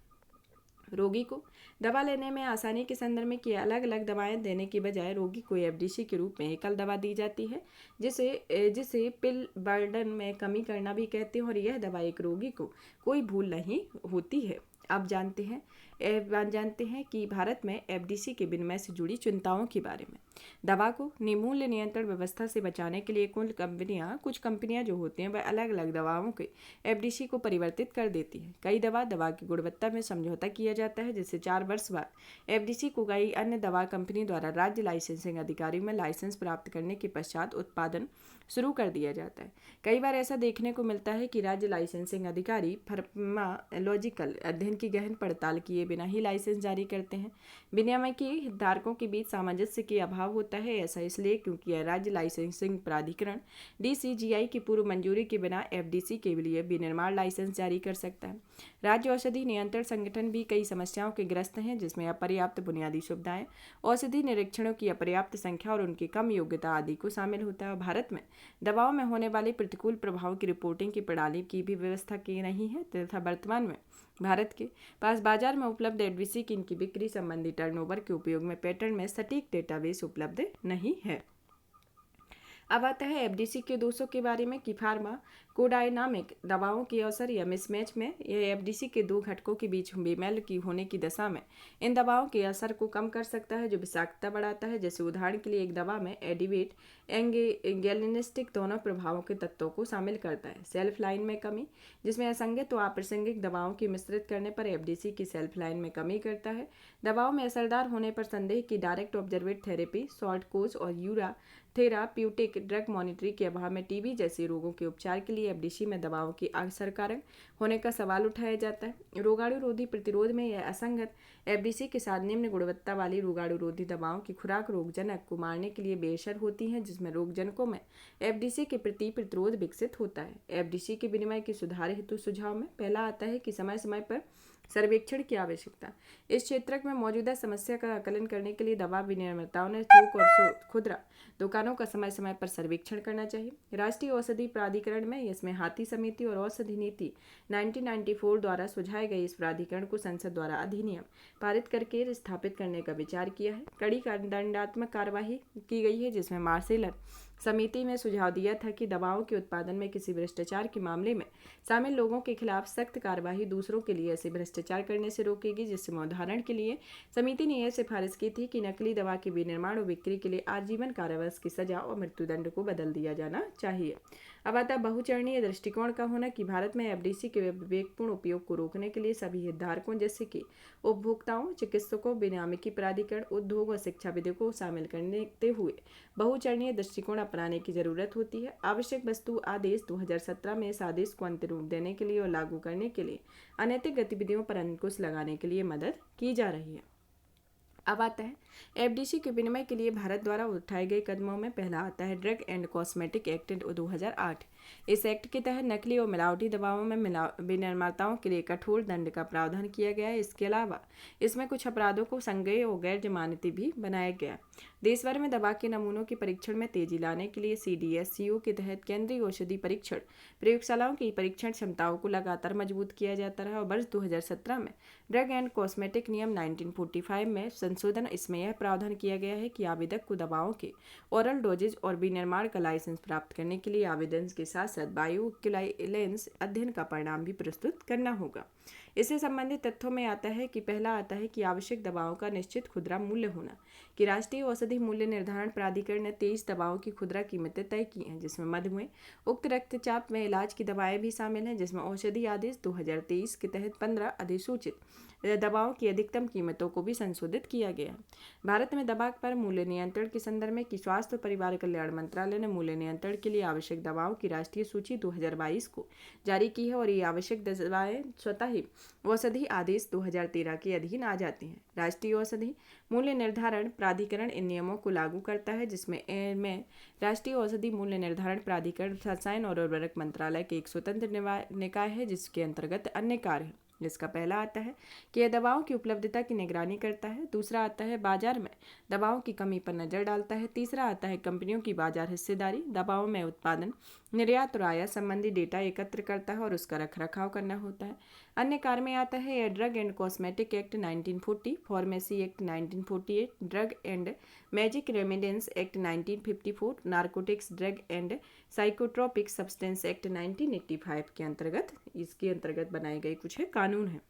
रोगी को दवा लेने में आसानी के संदर्भ में कि अलग अलग दवाएं देने की बजाय रोगी को एफडीसी के रूप में एकल दवा दी जाती है, जिसे पिल बर्डन में कमी करना भी कहते हैं, और यह दवा एक रोगी को कोई भूल नहीं होती है। अब जानते हैं कि भारत में एफडीसी के विनिमय से जुड़ी चिंताओं के बारे में। दवा को मूल्य नियंत्रण व्यवस्था से बचाने के लिए कुछ कंपनियां जो होती हैं वह अलग अलग दवाओं के एफडीसी को परिवर्तित कर देती हैं। कई दवा की गुणवत्ता में समझौता किया जाता है, जिससे 4 वर्ष बाद एफडीसी को कई अन्य दवा कंपनी द्वारा राज्य लाइसेंसिंग अधिकारी में लाइसेंस प्राप्त करने के पश्चात उत्पादन शुरू कर दिया जाता है। कई बार ऐसा देखने को मिलता है कि राज्य लाइसेंसिंग अधिकारी फार्माकोलॉजिकल अध्ययन की गहन पड़ताल किए बिना ही लाइसेंस जारी करते हैं। विनियामक के हितधारकों के बीच सामंजस्य के अभाव होता है। ऐसा इसलिए क्योंकि यह राज्य लाइसेंसिंग प्राधिकरण डीसीजीआई की पूर्व मंजूरी के बिना एफडीसी के लिए विनिर्माण लाइसेंस जारी कर सकता है। राज्य औषधि नियंत्रण संगठन भी कई समस्याओं के ग्रस्त हैं, जिसमें अपर्याप्त बुनियादी सुविधाएं, औषधि निरीक्षणों की अपर्याप्त संख्या और उनकी कम योग्यता आदि को शामिल होता है। भारत में दवाओं में होने वाले प्रतिकूल प्रभाव की रिपोर्टिंग की प्रणाली की भी व्यवस्था की नहीं है तथा वर्तमान में भारत के पास बाजार में उपलब्ध एफडीसी की इनकी बिक्री संबंधी टर्नओवर के उपयोग में पैटर्न में सटीक डेटाबेस उपलब्ध नहीं है। अब आता है एफडीसी के दोषों के बारे में कि फार्माकोडायनामिक दवाओं के असर या मिसमैच में यह एफडीसी के 2 घटकों के बीच बेमेल की होने की दशा में इन दवाओं के असर को कम कर सकता है, जो विषाक्तता बढ़ाता है। जैसे उदाहरण के लिए एक दवा में एडिवेट एंगेलिनिस्टिक दोनों प्रभावों के तत्वों को शामिल करता है। सेल्फ लाइन में कमी, जिसमें असंगत व अप्रासंगिक दवाओं की मिश्रित करने पर एफडीसी की सेल्फ लाइन में कमी करता है। दवाओं में असरदार होने पर संदेह की direct observed therapy, short course और यूरा थेराप्यूटिक ड्रग मॉनिटरिंग के अभाव में टीबी जैसे रोगों के उपचार के लिए एफडीसी में दवाओं की असरकारक होने का सवाल उठाया जाता है। रोगाणुरोधी प्रतिरोध में यह असंगत एफडीसी के साथ निम्न गुणवत्ता वाली रोगाणुरोधी दवाओं की खुराक रोगजनक को मारने के लिए बेअसर होती हैं, जिसमें रोगजनकों में एफडीसी के प्रति प्रतिरोध विकसित होता है। एफडीसी के विनिमय के सुधार हेतु सुझाव में पहला आता है कि समय समय पर सर्वेक्षण की आवश्यकता। इस क्षेत्र में मौजूदा समस्या का आकलन करने के लिए दवा विनिर्माताओं ने थोक और खुदरा दुकानों का समय समय पर सर्वेक्षण करना चाहिए। राष्ट्रीय औषधि प्राधिकरण में इसमें हाथी समिति और औषधि नीति 1994 द्वारा सुझाए गए इस प्राधिकरण को संसद द्वारा अधिनियम पारित करके स्थापित करने का विचार किया है। कड़ी दंडात्मक कार्यवाही की गई है, जिसमें मार्सेलर समिति में सुझाव दिया था कि दवाओं के उत्पादन में किसी भ्रष्टाचार के मामले में शामिल लोगों के खिलाफ सख्त कार्यवाही दूसरों के लिए ऐसे भ्रष्टाचार करने से रोकेगी। जिसमें उदाहरण के लिए समिति ने यह सिफारिश की थी कि नकली दवा के विनिर्माण और बिक्री के लिए आजीवन कारावास की सजा और मृत्युदंड को बदल दिया जाना चाहिए। अब आता बहुचरणीय दृष्टिकोण का होना कि भारत में एफडीसी के विवेकपूर्ण उपयोग को रोकने के लिए सभी हितधारकों जैसे कि उपभोक्ताओं, चिकित्सकों, विनियामकी प्राधिकरण, उद्योग और शिक्षाविदों को शामिल करते हुए बहुचरणीय दृष्टिकोण अपनाने की जरूरत होती है। आवश्यक वस्तु आदेश 2017 में इस आदेश को अंतिम रूप देने के लिए और लागू करने के लिए अनैतिक गतिविधियों पर अंकुश लगाने के लिए मदद की जा रही है। अब आता है एफडीसी के विनिमय के लिए भारत द्वारा उठाए गए कदमों में पहला आता है ड्रग एंड कॉस्मेटिक एक्ट 2008। इस एक्ट के तहत नकली और मिलावटी दवाओं में विनिर्माताओं के लिए कठोर दंड का प्रावधान किया गया है। इसके अलावा इसमें कुछ अपराधों को संज्ञेय और गैर जमानती भी बनाया गया। देश भर में दवा के नमूनों के परीक्षण में तेजी लाने के लिए CDSCO के तहत केंद्रीय औषधि परीक्षण प्रयोगशालाओं की परीक्षण क्षमताओं को लगातार मजबूत किया जाता रहा और वर्ष 2017 में ड्रग एंड कॉस्मेटिक नियम 1945 में संशोधन। इसमें यह प्रावधान किया गया है कि आवेदक को दवाओं के ओरल डोजेज और विनिर्माण का लाइसेंस प्राप्त करने के लिए आवेदन के साथ साथ बायोइक्विवेलेंस अध्ययन का परिणाम भी प्रस्तुत करना होगा। इससे संबंधित तथ्यों में आता है कि पहला आता है कि आवश्यक दवाओं का निश्चित खुदरा मूल्य होना कि राष्ट्रीय औषधि मूल्य निर्धारण प्राधिकरण ने 23 दवाओं की खुदरा कीमतें तय की हैं, जिसमें मधुमेह, उक्त रक्तचाप में इलाज की दवाएं भी शामिल हैं, जिसमें औषधि आदेश 2023 के तहत 15 अधिसूचित दवाओं की अधिकतम कीमतों को भी संशोधित किया गया है। भारत में दवा पर मूल्य नियंत्रण के संदर्भ में कि स्वास्थ्य और परिवार कल्याण मंत्रालय ने मूल्य नियंत्रण के लिए आवश्यक दवाओं की राष्ट्रीय सूची 2022 को जारी की है और ये आवश्यक दवाएं स्वतः ही औषधि आदेश 2013 के अधीन आ जाती हैं। राष्ट्रीय औषधि मूल्य निर्धारण प्राधिकरण इन नियमों को लागू करता है, जिसमें राष्ट्रीय औषधि मूल्य निर्धारण प्राधिकरण रसायन और उर्वरक मंत्रालय के एक स्वतंत्र निकाय है, जिसके अंतर्गत अन्य कार्य हैं। जिसका पहला आता है कि यह दवाओं की उपलब्धता की निगरानी करता है। दूसरा आता है बाजार में दवाओं की कमी पर नजर डालता है। तीसरा आता है कंपनियों की बाजार हिस्सेदारी, दवाओं में उत्पादन, निर्यात और आयात संबंधी डेटा एकत्र करता है और उसका रखरखाव करना होता है। अन्य कार्य में आता है यह drug and cosmetic act 1940, pharmacy act 1948, drug and magic remedies act 1954, narcotics drug and psychotropic substance act 1985 के अंतर्गत इसके अंतर्गत बनाए गए कुछ कानून हैं।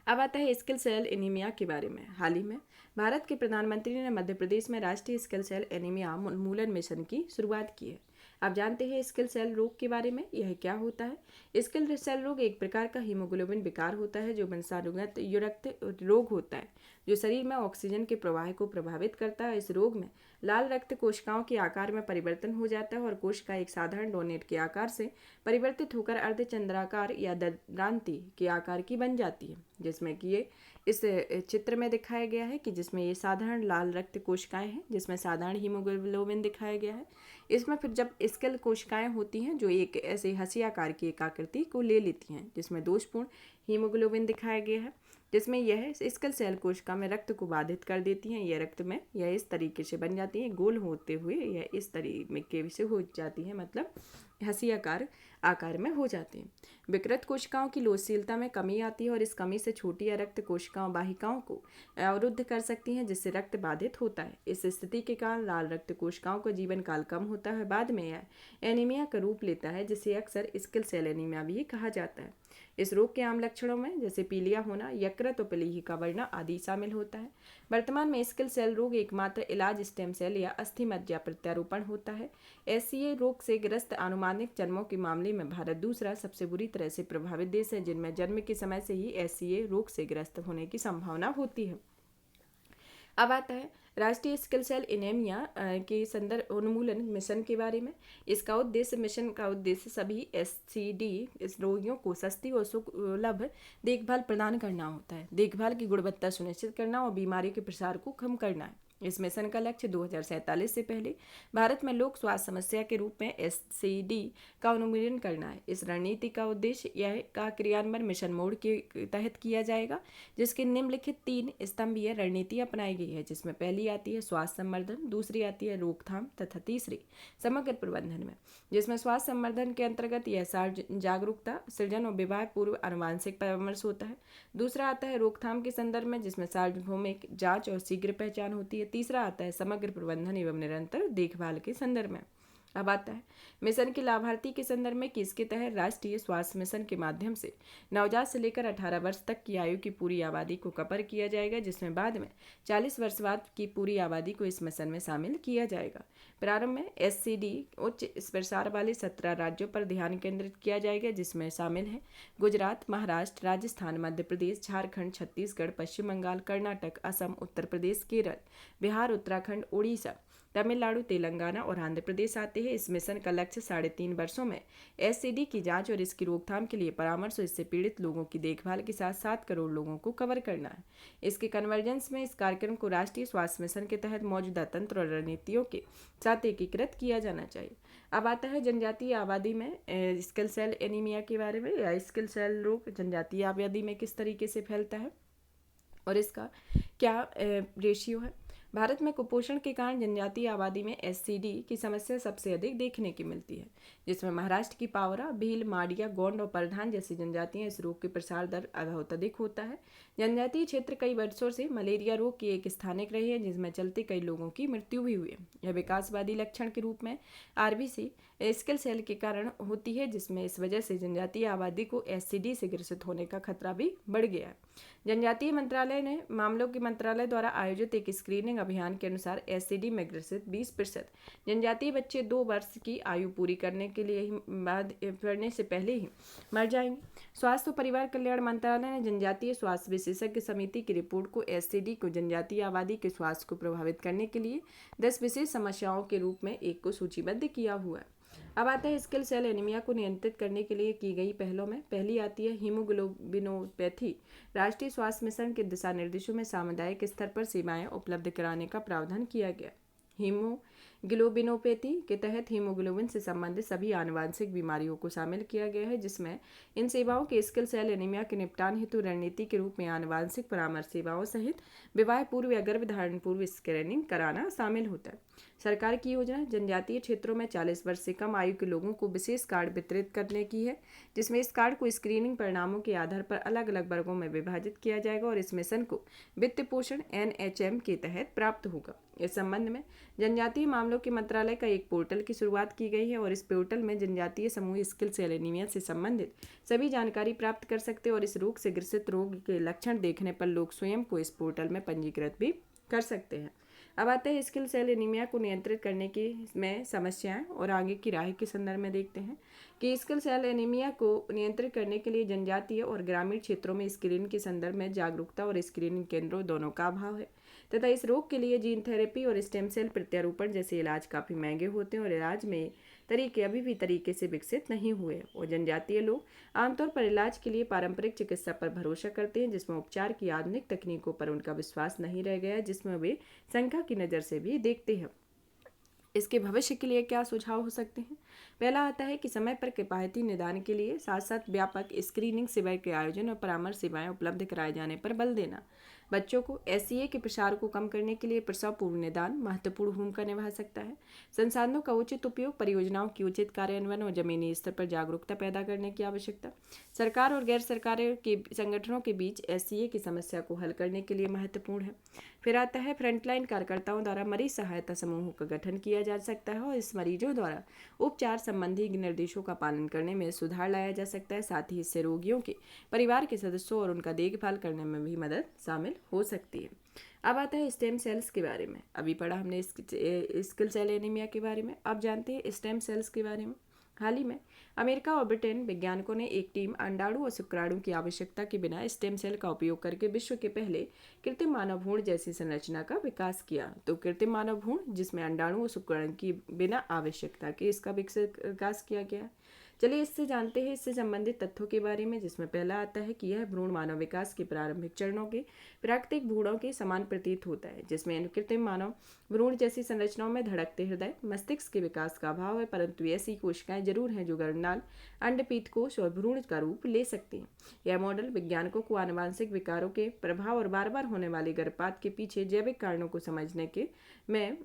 अब आता है स्किल सेल एनीमिया के बारे में। हाल ही में भारत के प्रधानमंत्री ने मध्य प्रदेश में राष्ट्रीय स्किल सेल एनीमिया उन्मूलन मिशन की शुरुआत की है। आप जानते हैं स्किल सेल रोग के बारे में, यह क्या होता है। स्किल सेल रोग एक प्रकार का हीमोग्लोबिन विकार होता है जो वंशानुगत रक्त रोग होता है जो शरीर में ऑक्सीजन के प्रवाह को प्रभावित करता है। इस रोग में लाल रक्त कोशिकाओं के आकार में परिवर्तन हो जाता है और कोशिका एक साधारण डोनेट के आकार से परिवर्तित होकर अर्धचंद्राकार या दंडांती के आकार की बन जाती है, जिसमें कि ये इस चित्र में दिखाया गया है कि जिसमें ये साधारण लाल रक्त कोशिकाएं हैं, जिसमें साधारण हीमोग्लोबिन दिखाया गया है। इसमें फिर जब स्किल कोशिकाएं होती हैं जो एक ऐसे हंसी आकार की एक आकृति को ले लेती हैं, जिसमें दोषपूर्ण हीमोग्लोबिन दिखाया गया है, जिसमें यह स्किल सेल कोशिका में रक्त को बाधित कर देती हैं। यह रक्त में यह इस तरीके से बन जाती है, गोल होते हुए यह इस तरीके से हो जाती है, मतलब हंसी आकार में हो जाती हैं। विकृत कोशिकाओं की लोचशीलता में कमी आती है और इस कमी से छोटी या रक्त कोशिकाओं वाहिकाओं को अवरुद्ध कर सकती हैं, जिससे रक्त बाधित होता है। इस स्थिति के कारण लाल रक्त कोशिकाओं का जीवन काल कम होता है। बाद में यह एनीमिया का रूप लेता है, जिसे अक्सर स्किल सेल एनीमिया भी कहा जाता है। इस रोग के आम लक्षणों में जैसे पीलिया होना, यकृत और प्लीहा का बढ़ना आदि शामिल होता है। वर्तमान में स्किल सेल रोग एकमात्र इलाज स्टेम सेल या अस्थि मज्जा प्रत्यारोपण होता है। SCA रोग से ग्रस्त अनुमानित जन्मों के मामले में भारत दूसरा सबसे बुरी तरह से प्रभावित देश है, जिनमें जन्म के समय से ही SCA रोग से ग्रस्त होने की संभावना होती है। अब आता है राष्ट्रीय स्किल सेल एनीमिया के संदर्भ उन्मूलन मिशन के बारे में। मिशन का उद्देश्य सभी SCD इस रोगियों को सस्ती और सुलभ देखभाल प्रदान करना होता है। देखभाल की गुणवत्ता सुनिश्चित करना और बीमारी के प्रसार को कम करना है। इस मिशन का लक्ष्य 2047 से पहले भारत में लोक स्वास्थ्य समस्या के रूप में एससीडी का उन्मूलन करना है। इस रणनीति का उद्देश्य यह का क्रियान्वयन मिशन मोड के तहत किया जाएगा, जिसके निम्नलिखित 3 स्तंभीय रणनीति अपनाई गई है, जिसमें पहली आती है स्वास्थ्य संवर्धन, दूसरी आती है रोकथाम तथा तीसरी समग्र प्रबंधन में। जिसमें स्वास्थ्य संवर्धन के अंतर्गत यह जागरूकता सृजन और विवाह पूर्व आनुवांशिक परामर्श होता है। दूसरा आता है रोकथाम के संदर्भ में, जिसमें सार्वभौमिक जांच और शीघ्र पहचान होती है। तीसरा आता है समग्र प्रबंधन एवं निरंतर देखभाल के संदर्भ में। अब आता है मिशन के लाभार्थी के संदर्भ में कि इसके तहत राष्ट्रीय स्वास्थ्य मिशन के माध्यम से नवजात से लेकर 18 वर्ष तक की आयु की पूरी आबादी को कवर किया जाएगा, जिसमें बाद में 40 वर्ष बाद की पूरी आबादी को इस मिशन में शामिल किया जाएगा। प्रारंभ में एससीडी उच्च प्रसार वाले 17 राज्यों पर ध्यान केंद्रित किया जाएगा, जिसमें शामिल हैं गुजरात, महाराष्ट्र, राजस्थान, मध्य प्रदेश, झारखंड, छत्तीसगढ़, पश्चिम बंगाल, कर्नाटक, असम, उत्तर प्रदेश, केरल, बिहार, उत्तराखंड, उड़ीसा, तमिलनाडु, तेलंगाना और आंध्र प्रदेश आते हैं। इस मिशन का लक्ष्य 3.5 वर्षों में एससीडी की जांच और इसकी रोकथाम के लिए परामर्श और इससे पीड़ित लोगों की देखभाल के साथ 7 करोड़ लोगों को कवर करना है। इसके कन्वर्जेंस में इस कार्यक्रम को राष्ट्रीय स्वास्थ्य मिशन के तहत मौजूदा तंत्र और रणनीतियों के साथ एकीकृत किया जाना चाहिए। अब आता है जनजातीय आबादी में सिकल सेल एनीमिया के बारे में, या सिकल सेल रोग जनजातीय आबादी में किस तरीके से फैलता है और इसका क्या रेशियो है। भारत में कुपोषण के कारण जनजातीय आबादी में एससीडी की समस्या सबसे अधिक देखने की मिलती है, जिसमें महाराष्ट्र की पावरा, भील, माडिया, गोंड और परधान जैसी जनजातियां इस रोग के प्रसार दर बहुत अधिक होता है। जनजातीय क्षेत्र कई वर्षों से मलेरिया रोग की एक स्थानिक रही है, जिसमें चलते कई लोगों की मृत्यु भी हुई है। यह विकासवादी लक्षण के रूप में आरबीसी सिकल सेल के कारण होती है, जिसमें इस वजह से जनजातीय आबादी को एससीडी से ग्रसित होने का खतरा भी बढ़ गया है। जनजातीय मंत्रालय ने मामलों के मंत्रालय द्वारा आयोजित एक स्क्रीनिंग अभियान के अनुसार एससीडी में ग्रसित 20% जनजातीय बच्चे 2 वर्ष की आयु पूरी करने के लिए ही बाद पढ़ने से पहले ही मर जाएंगे। स्वास्थ्य और परिवार कल्याण मंत्रालय ने जनजातीय स्वास्थ्य विशेषज्ञ समिति की रिपोर्ट को एससीडी को जनजातीय आबादी के स्वास्थ्य को प्रभावित करने के लिए 10 विशेष समस्याओं के रूप में एक को सूचीबद्ध किया हुआ है। अब आता है सिकल सेल एनीमिया को नियंत्रित करने के लिए की गई पहलों में पहली आती है हीमोग्लोबिनोपैथी। राष्ट्रीय स्वास्थ्य मिशन के दिशा निर्देशों में सामुदायिक स्तर पर सेवाएं उपलब्ध कराने का प्रावधान किया गया। हीमोग्लोबिनोपैथी के तहत हीमोग्लोबिन से संबंधित सभी आनुवांशिक बीमारियों को शामिल किया गया है, जिसमें इन सेवाओं के सिकल सेल एनीमिया के निपटान हेतु रणनीति के रूप में आनुवांशिक परामर्श सेवाओं सहित विवाह पूर्व या गर्भधारण पूर्व स्क्रीनिंग कराना शामिल होता है। सरकार की योजना जनजातीय क्षेत्रों में 40 वर्ष से कम आयु के लोगों को विशेष कार्ड वितरित करने की है, जिसमें इस कार्ड को स्क्रीनिंग परिणामों के आधार पर अलग अलग वर्गों में विभाजित किया जाएगा और इस मिशन को वित्त पोषण एनएचएम के तहत प्राप्त होगा। इस संबंध में जनजातीय मामलों के मंत्रालय का एक पोर्टल की शुरुआत की गई है और इस पोर्टल में जनजातीय समूह सिकल सेल एनीमिया से संबंधित सभी जानकारी प्राप्त कर सकते हैं और इस रोग से ग्रसित रोग के लक्षण देखने पर लोग स्वयं को इस पोर्टल में पंजीकृत भी कर सकते हैं। अब आते हैं सिकल सेल एनीमिया को नियंत्रित करने की में समस्याएं और आगे की राह के संदर्भ में देखते हैं कि सिकल सेल एनीमिया को नियंत्रित करने के लिए जनजातीय और ग्रामीण क्षेत्रों में स्क्रीनिंग के संदर्भ में जागरूकता और स्क्रीनिंग केंद्रों दोनों का अभाव है तथा इस रोग के लिए जीन थेरेपी और स्टेम सेल प्रत्यारोपण जैसे इलाज काफ़ी महंगे होते हैं और इलाज में तरीके अभी भी तरीके से विकसित नहीं हुए और जनजातीय लोग आमतौर पर इलाज के लिए पारंपरिक चिकित्सा पर भरोसा करते हैं, जिसमें उपचार की आधुनिक तकनीकों पर उनका विश्वास नहीं रह गया, जिसमें वे शंका की नज़र से भी देखते हैं। इसके भविष्य के लिए क्या सुझाव हो सकते हैं। पहला आता है कि समय पर किफायती निदान के लिए साथ साथ व्यापक स्क्रीनिंग सेवा के आयोजन और परामर्श सेवाएं उपलब्ध कराए जाने पर बल देना। बच्चों को एससीए के प्रसार को कम करने के लिए प्रसव पूर्व निदान महत्वपूर्ण भूमिका निभा सकता है। संसाधनों का उचित उपयोग, परियोजनाओं की उचित कार्यान्वयन और जमीनी स्तर पर जागरूकता पैदा करने की आवश्यकता। सरकार और गैर सरकारी के संगठनों के बीच एससीए की समस्या को हल करने के लिए महत्वपूर्ण है। फिर आता है फ्रंटलाइन कार्यकर्ताओं द्वारा मरीज सहायता समूहों का गठन किया जा सकता है और इस मरीजों द्वारा उपचार संबंधी निर्देशों का पालन करने में सुधार लाया जा सकता है। साथ ही इससे रोगियों के परिवार के सदस्यों और उनका देखभाल करने में भी मदद शामिल हो सकती है। अब आता है स्टेम सेल्स के बारे में। अभी पढ़ा हमने सिकल सेल एनीमिया के बारे में, अब जानते हैं स्टेम सेल्स के बारे में। हाल ही में अमेरिका और ब्रिटेन वैज्ञानिकों ने एक टीम अंडाणु और शुक्राणु की आवश्यकता के बिना स्टेम सेल का उपयोग करके विश्व के पहले कृत्रिम मानव भ्रूण जैसी संरचना का विकास किया। तो कृत्रिम मानव भ्रूण जिसमें अंडाणु और शुक्राणु की बिना आवश्यकता के इसका विकास किया गया। चलिए इससे जानते हैं इससे संबंधित तथ्यों के बारे में, जिसमें पहला आता है कि यह भ्रूण मानव विकास के प्रारंभिक चरणों के प्राकृतिक भ्रूणों के समान प्रतीत होता है, जिसमें कृत्रिम मानव भ्रूण जैसी संरचनाओं में धड़कते हृदय, मस्तिष्क के विकास का अभाव है, परंतु ऐसी कोशिकाएं जरूर हैं जो गर्भनाल, अंडपीत कोश और भ्रूण का रूप ले सकती हैं। यह मॉडल वैज्ञानिकों को आनुवंशिक विकारों के प्रभाव और बार बार होने वाले गर्भपात के पीछे जैविक कारणों को समझने के में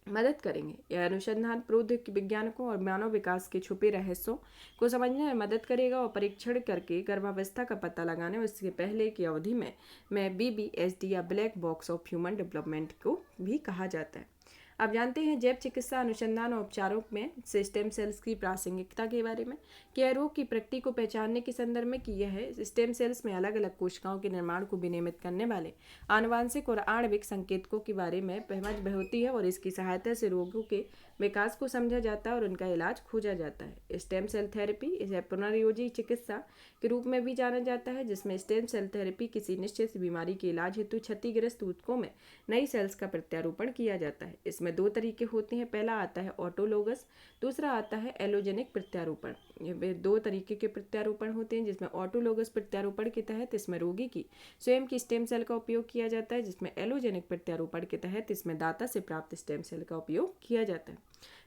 मदद करेंगे। यह अनुसंधान प्रौद्योगिकी विज्ञानकों और मानव विकास के छुपे रहस्यों को समझने में मदद करेगा और परीक्षण करके गर्भावस्था का पता लगाने और इसके पहले की अवधि में BBHD या black box of human development को भी कहा जाता है। अब जानते हैं जैव चिकित्सा अनुसंधान और उपचारों में स्टेम सेल्स की प्रासंगिकता के बारे में, कि यह रोग की प्रकृति को पहचानने के संदर्भ में कि यह स्टेम सेल्स में अलग अलग कोशिकाओं के निर्माण को विनियमित करने वाले आनुवंशिक और आणविक संकेतकों के बारे में समझ होती है और इसकी सहायता से रोगों के विकास को समझा जाता है और उनका इलाज खोजा जाता है। स्टेम सेल थेरेपी इसे पुनर्योजी चिकित्सा के रूप में भी जाना जाता है, जिसमें स्टेम सेल थेरेपी किसी निश्चित बीमारी के इलाज हेतु क्षतिग्रस्त ऊतकों में नई सेल्स का प्रत्यारोपण किया जाता है। इसमें दो तरीके होते हैं, पहला आता है ऑटोलोगस, दूसरा आता है एलोजेनिक प्रत्यारोपण। ये दो तरीके के प्रत्यारोपण होते हैं, जिसमें ऑटोलोगस प्रत्यारोपण के तहत इसमें रोगी की स्वयं की स्टेम सेल का उपयोग किया जाता है, जिसमें एलोजेनिक प्रत्यारोपण के तहत इसमें दाता से प्राप्त स्टेम सेल का उपयोग किया जाता है।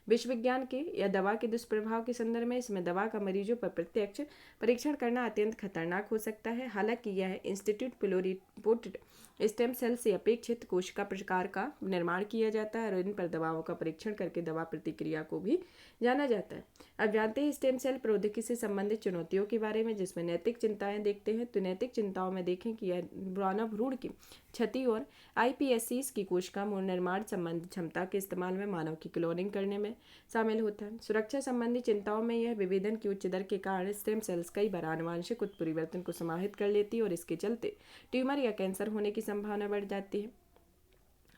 विश्व विज्ञान के या दवा के दुष्प्रभाव के संदर्भ में इसमें दवा का मरीजों पर प्रत्यक्ष परीक्षण करना अत्यंत खतरनाक हो सकता है। हालांकि यह इंस्टीट्यूट प्लुरिपोटेंट स्टेम सेल से अपेक्षित कोशिका प्रकार का निर्माण किया जाता है और इन पर दवाओं का परीक्षण करके दवा प्रतिक्रिया को भी जाना जाता है। अब जानते हैं स्टेम सेल प्रौद्योगिकी से संबंधित चुनौतियों के बारे में, जिसमें नैतिक चिंताएं देखते हैं। तो नैतिक चिंताओं में देखें कि यह मानव भ्रूण की क्षति और iPSCs की कोशिका निर्माण संबंधी क्षमता के इस्तेमाल में मानव की क्लोनिंग करने में शामिल होता है। सुरक्षा संबंधी चिंताओं में यह विभेदन की उच्च दर के कारण स्टेम सेल्स कई बार आनुवंशिक उत्परिवर्तन को समाहित कर लेती है और इसके चलते ट्यूमर या कैंसर होने की संभावना बढ़ जाती है।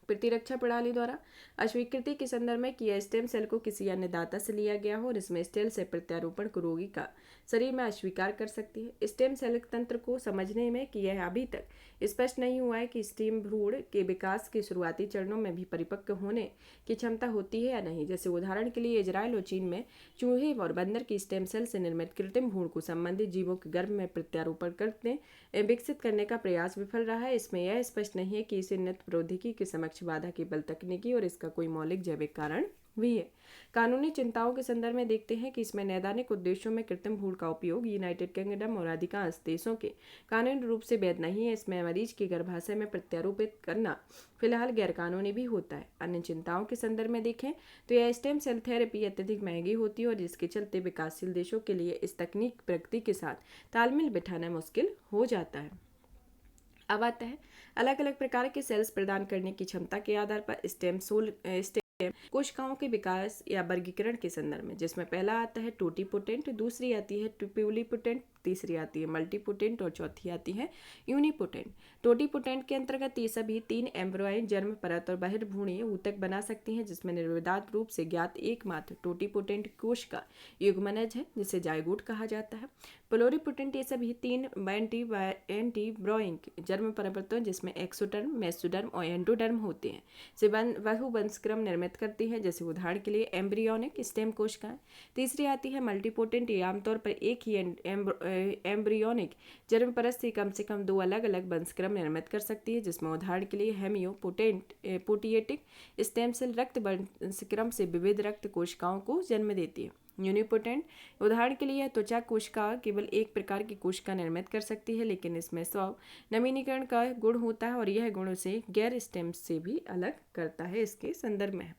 प्रतिरक्षा प्रणाली द्वारा अस्वीकृति के संदर्भ में कि स्टेम सेल को किसी अन्य दाता से लिया गया हो और इसमें स्टेम सेल प्रत्यारोपण को रोगी का शरीर में अस्वीकार कर सकती है। स्टेम सेल तंत्र को समझने में कि यह अभी तक स्पष्ट नहीं हुआ है कि स्टेम भ्रूण के विकास के शुरुआती चरणों में भी परिपक्व होने की क्षमता होती है या नहीं। जैसे उदाहरण के लिए इजराइल और चीन में चूहे और बंदर की स्टेम सेल से निर्मित कृत्रिम भ्रूण को संबंधित जीवों के गर्भ में प्रत्यारोपण करने विकसित करने का प्रयास विफल रहा है। इसमें यह स्पष्ट नहीं है कि इस उन्नत प्रौद्योगिकी के समक्ष बाधा केवल तकनीकी और इसका कोई मौलिक जैविक कारण भी है। कानूनी चिंताओं के संदर्भ में देखते हैं कि इसमें नैदानिक उद्देश्यों में कृत्रिम भ्रूण का उपयोग यूनाइटेड किंगडम और अधिकांश देशों के कानूनी रूप से वैध नहीं है। इसमें मरीज के गर्भाशय में प्रत्यारोपित करना फिलहाल गैरकानूनी भी होता है। अन्य चिंताओं के संदर्भ में देखें तो यह स्टेम सेल थेरेपी अत्यधिक महंगी होती है और जिसके चलते विकासशील देशों के लिए इस तकनीक प्रगति के साथ तालमेल बिठाना मुश्किल हो जाता है। अब आता है अलग अलग प्रकार के सेल्स प्रदान करने की क्षमता के आधार पर स्टेम कोशिकाओं के विकास या वर्गीकरण के संदर्भ में, जिसमें पहला आता है टोटीपोटेंट, दूसरी आती है प्यूरिपोटेंट, तीसरी आती है मल्टीपोटेंट और चौथी आती है यूनिपोटेंट। टोटीपोटेंट के अंतर्गत ये सभी तीन एम्ब्रॉय जन्म परत और बहिर्भ्रूणीय ऊतक बना सकती हैं, जिसमें निर्विवाद रूप से ज्ञात एकमात्र टोटीपोटेंट कोश का युग्मनज है जिसे जायगोट कहा जाता है। प्लुरिपोटेंट ये सभी तीन एंटीब्रॉइंग जन्म परतों जिसमें एक्सोडर्म, मेसोडर्म और एंडोडर्म होते हैं से बहुवंशक्रम निर्मित करती है। जैसे उदाहरण के लिए एम्ब्रियोनिक स्टेम कोशिकाएं। तीसरी आती है मल्टीपोटेंट, ये आमतौर पर एक ही एम्ब्रियोनिक जन्म परत से कम दो अलग अलग वंशक्रम निर्मित कर सकती है, जिसमें उदाहरण के लिए हेमियोपोटिएटिक स्टेम सेल रक्त वंशक्रम से विविध रक्त कोशिकाओं को जन्म देती है। यूनिपोटेंट उदाहरण के लिए त्वचा कोशिका केवल एक प्रकार की कोशिका निर्मित कर सकती है, लेकिन इसमें स्व नवीनीकरण का गुण होता है और यह गुण उसे गैर स्टेम से भी अलग करता है। इसके संदर्भ में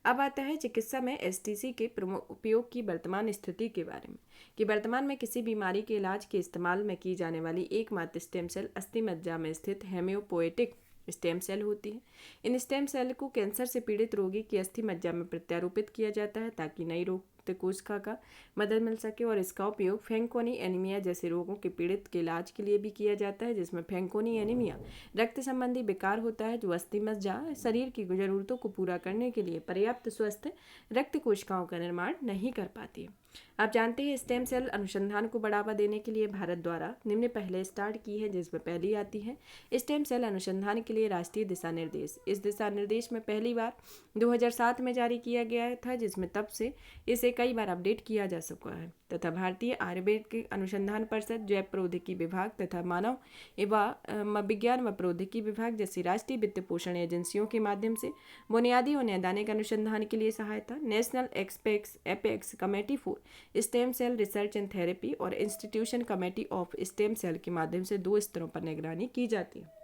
अब आता है चिकित्सा में STC के उपयोग की वर्तमान स्थिति के बारे में, कि वर्तमान में किसी बीमारी के इलाज के इस्तेमाल में की जाने वाली एकमात्र स्टेम सेल अस्थि मज्जा में स्थित हेमियोपोएटिक स्टेम सेल होती है। इन स्टेम सेल को कैंसर से पीड़ित रोगी की अस्थि मज्जा में प्रत्यारोपित किया जाता है ताकि नई रोग कोशिका का मदद मिल सके, और इसका उपयोग फैंकोनी एनीमिया जैसे रोगों के पीड़ित के इलाज के लिए भी किया जाता है, जिसमें फैंकोनी एनीमिया रक्त संबंधी विकार होता है जो अस्थि मज्जा शरीर की जरूरतों को पूरा करने के लिए पर्याप्त स्वस्थ रक्त कोशिकाओं का निर्माण नहीं कर पाती है। आप जानते हैं स्टेम सेल अनुसंधान को बढ़ावा देने के लिए भारत द्वारा निम्न पहले स्टार्ट की है, जिसमें पहली आती है स्टेम सेल अनुसंधान के लिए राष्ट्रीय दिशा निर्देश। इस दिशा निर्देश में पहली बार 2007 में जारी किया गया था, जिसमें तब से इसे जिसे कई बार अपडेट किया जा चुका है, तथा भारतीय आयुर्वेद अनुसंधान परिषद, जैव प्रौद्योगिकी विभाग तथा मानव एवं विज्ञान व प्रौद्योगिकी विभाग जैसी राष्ट्रीय वित्त पोषण एजेंसियों के माध्यम से बुनियादी और नैदानिक अनुसंधान के लिए सहायता, national apex committee for stem cell research and therapy और institution committee of stem cell के माध्यम से 2 स्तरों पर निगरानी की जाती है।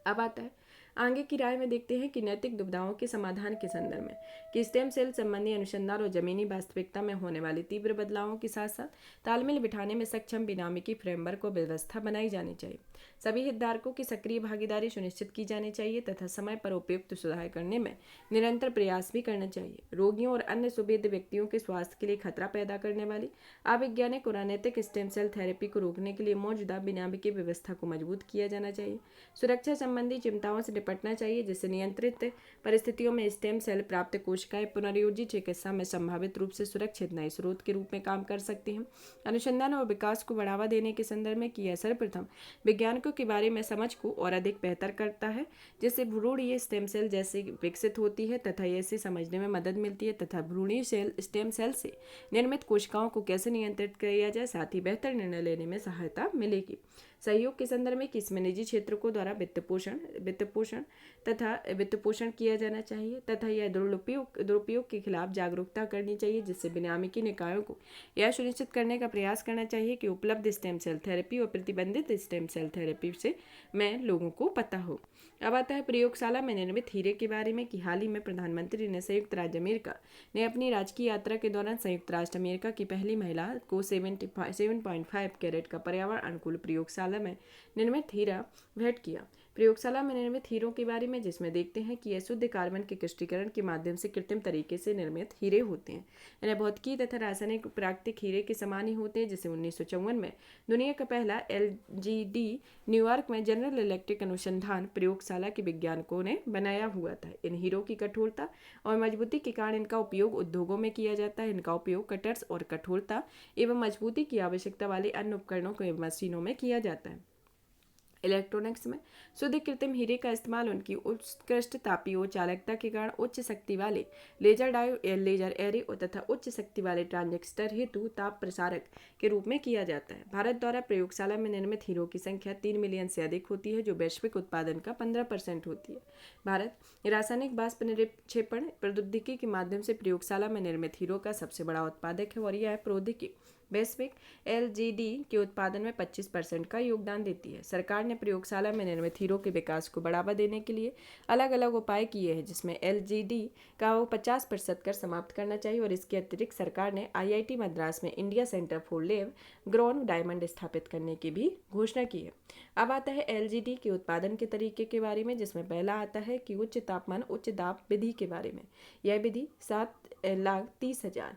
अब आता है आगे की राय में देखते हैं कि नैतिक दुविधाओं के समाधान के संदर्भ में कि स्टेम सेल संबंधी अनुसंधान और जमीनी वास्तविकता में होने वाले तीव्र बदलावों के साथ साथ तालमेल बिठाने में सक्षम विनामिकी फ्रेमवर्क को व्यवस्था बनाई जानी चाहिए। सभी हितधारकों की सक्रिय भागीदारी सुनिश्चित की जानी चाहिए तथा समय पर उपयुक्त सुधार करने में निरंतर प्रयास भी करना चाहिए। रोगियों और अन्य सुविध व्यक्तियों के स्वास्थ्य के लिए खतरा पैदा करने वाली अवैज्ञानिक और अनैतिक स्टेम सेल थेरेपी को रोकने के लिए मौजूदा विनामिकी व्यवस्था को मजबूत किया जाना चाहिए। सुरक्षा संबंधी चिंताओं से निपटना चाहिए, जिससे नियंत्रित परिस्थितियों में स्टेम सेल प्राप्त कोशिकाएं पुनर्योजी चिकित्सा में संभावित रूप से सुरक्षित नए स्रोत के रूप में काम कर सकती हैं। अनुसंधान और विकास को बढ़ावा देने के संदर्भ में किया सर्वप्रथम वैज्ञानिकों के बारे में समझ को और अधिक बेहतर करता है, जिससे भ्रूणीय स्टेम सेल जैसे विकसित होती है तथा इसे समझने में मदद मिलती है तथा भ्रूणीय स्टेम सेल से निर्मित कोशिकाओं को कैसे नियंत्रित किया जाए, साथ ही बेहतर निर्णय लेने में सहायता मिलेगी। सहयोग के संदर्भ में कि इसमें निजी क्षेत्रों को द्वारा वित्त पोषण किया जाना चाहिए तथा यह दुरुपयोग के खिलाफ जागरूकता करनी चाहिए, जिससे विनियामकी निकायों को यह सुनिश्चित करने का प्रयास करना चाहिए कि उपलब्ध स्टेम सेल थेरेपी और प्रतिबंधित स्टेम सेल थेरेपी से में लोगों को पता हो। अब आता है प्रयोगशाला में निर्मित हीरे के बारे में कि हाल ही में प्रधानमंत्री ने संयुक्त राज्य अमेरिका ने अपनी राजकीय यात्रा के दौरान संयुक्त राष्ट्र अमेरिका की पहली महिला को 7.5 कैरेट का पर्यावरण अनुकूल प्रयोगशाला में निर्मित हीरा भेंट किया। प्रयोगशाला में निर्मित हीरों के बारे में जिसमें देखते हैं कि यह शुद्ध कार्बन के क्रिस्टलीकरण के माध्यम से कृत्रिम तरीके से निर्मित हीरे होते हैं। इन्हें भौतिकी तथा रासायनिक प्राकृतिक हीरे के समान ही होते हैं, जिसे 1954 में दुनिया का पहला LGD न्यूयॉर्क में जनरल इलेक्ट्रिक अनुसंधान प्रयोगशाला के वैज्ञानिकों ने बनाया हुआ था। इन हीरों की कठोरता और मजबूती के कारण इनका उपयोग उद्योगों में किया जाता है। इनका उपयोग कटर्स और कठोरता एवं मजबूती की आवश्यकता वाले अन्य उपकरणों को मशीनों में किया जाता है। इलेक्ट्रॉनिक्स में शुद्ध कृत्रिम हीरे का इस्तेमाल उनकी उत्कृष्ट तापीय और चालकता के कारण उच्च शक्ति वाले लेजर डायोड, लेजर एरे तथा उच्च शक्ति वाले ट्रांजिस्टर हेतु ताप प्रसारक के रूप में किया जाता है। भारत द्वारा प्रयोगशाला में निर्मित हीरों की संख्या 3 मिलियन से अधिक होती है, जो वैश्विक उत्पादन का 15% होती है। भारत रासायनिक वाष्प निक्षेपण प्रौद्योगिकी के माध्यम से प्रयोगशाला में निर्मित हीरों का सबसे बड़ा उत्पादक है और यह प्रौद्योगिकी वैश्विक LGD के उत्पादन में 25% का योगदान देती है। सरकार ने प्रयोगशाला में निर्मित हीरों के विकास को बढ़ावा देने के लिए अलग अलग उपाय किए हैं, जिसमें LGD का 50% कर समाप्त करना चाहिए और इसके अतिरिक्त सरकार ने IIT मद्रास में India centre for lab grown diamond स्थापित करने की भी घोषणा की है। अब आता है LGD के उत्पादन के तरीके के बारे में, जिसमें पहला आता है कि उच्च तापमान उच्च दाब विधि के बारे में। यह विधि 7,30,000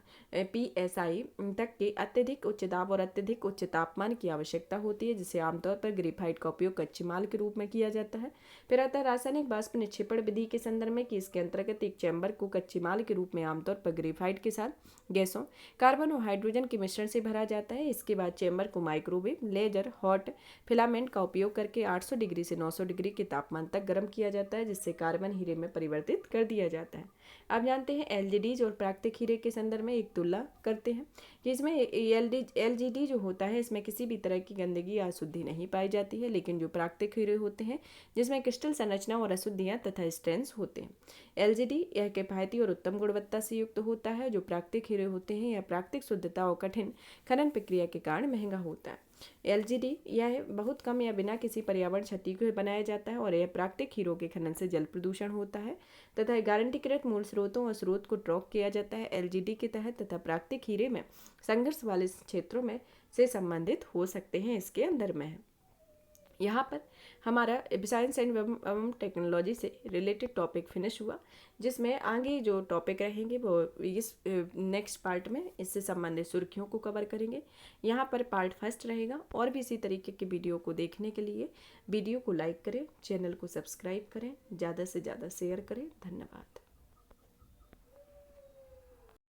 PSI तक के अत्यधिक उच्च दाब और अत्यधिक उच्च तापमान की आवश्यकता होती है, जिसे आमतौर पर ग्रेफाइट का उपयोग कच्चे माल के रूप में किया जाता है। फिर आता है रासायनिक वाष्प निक्षेपण विधि के संदर्भ में कि इसके अंतर्गत एक चैम्बर को कच्चे माल के रूप में आमतौर पर ग्रेफाइट के साथ गैसों कार्बन और हाइड्रोजन के मिश्रण से भरा जाता है। इसके बाद चैम्बर को माइक्रोवेव, लेजर, हॉट फिलामेंट का उपयोग करके 800 डिग्री से 900 डिग्री के तापमान तक गर्म किया जाता है, जिससे कार्बन हीरे में परिवर्तित कर दिया जाता है। अब जानते हैं LGDs और प्राकृतिक हीरे के संदर्भ में एक तुलना करते हैं, जिसमें LGD जो होता है इसमें किसी भी तरह की गंदगी या अशुद्धि नहीं पाई जाती है, लेकिन जो प्राकृतिक हीरे होते हैं जिसमें क्रिस्टल संरचना और अशुद्धियाँ तथा स्ट्रेंस होते हैं। LGD यह किफायती और उत्तम गुणवत्ता से युक्त होता है। जो प्राकृतिक हीरे होते हैं यह प्राकृतिक शुद्धता और कठिन खनन प्रक्रिया के कारण महंगा होता है। LGD यह बहुत कम या बिना किसी पर्यावरण क्षति को बनाया जाता है और यह प्राकृतिक हीरों के खनन से जल प्रदूषण होता है तथा गारंटीकृत मूल स्रोतों और स्रोत को ट्रैक किया जाता है। LGD के तहत तथा प्राकृतिक हीरे में संघर्ष वाले क्षेत्रों में से संबंधित हो सकते हैं, इसके अंदर में है। यहाँ पर हमारा साइंस एवं टेक्नोलॉजी से रिलेटेड टॉपिक फिनिश हुआ, जिसमें आगे जो टॉपिक रहेंगे वो इस नेक्स्ट पार्ट में इससे संबंधित सुर्खियों को कवर करेंगे। यहाँ पर पार्ट फर्स्ट रहेगा। और भी इसी तरीके के वीडियो को देखने के लिए वीडियो को लाइक करें, चैनल को सब्सक्राइब करें, ज़्यादा से ज़्यादा शेयर करें। धन्यवाद।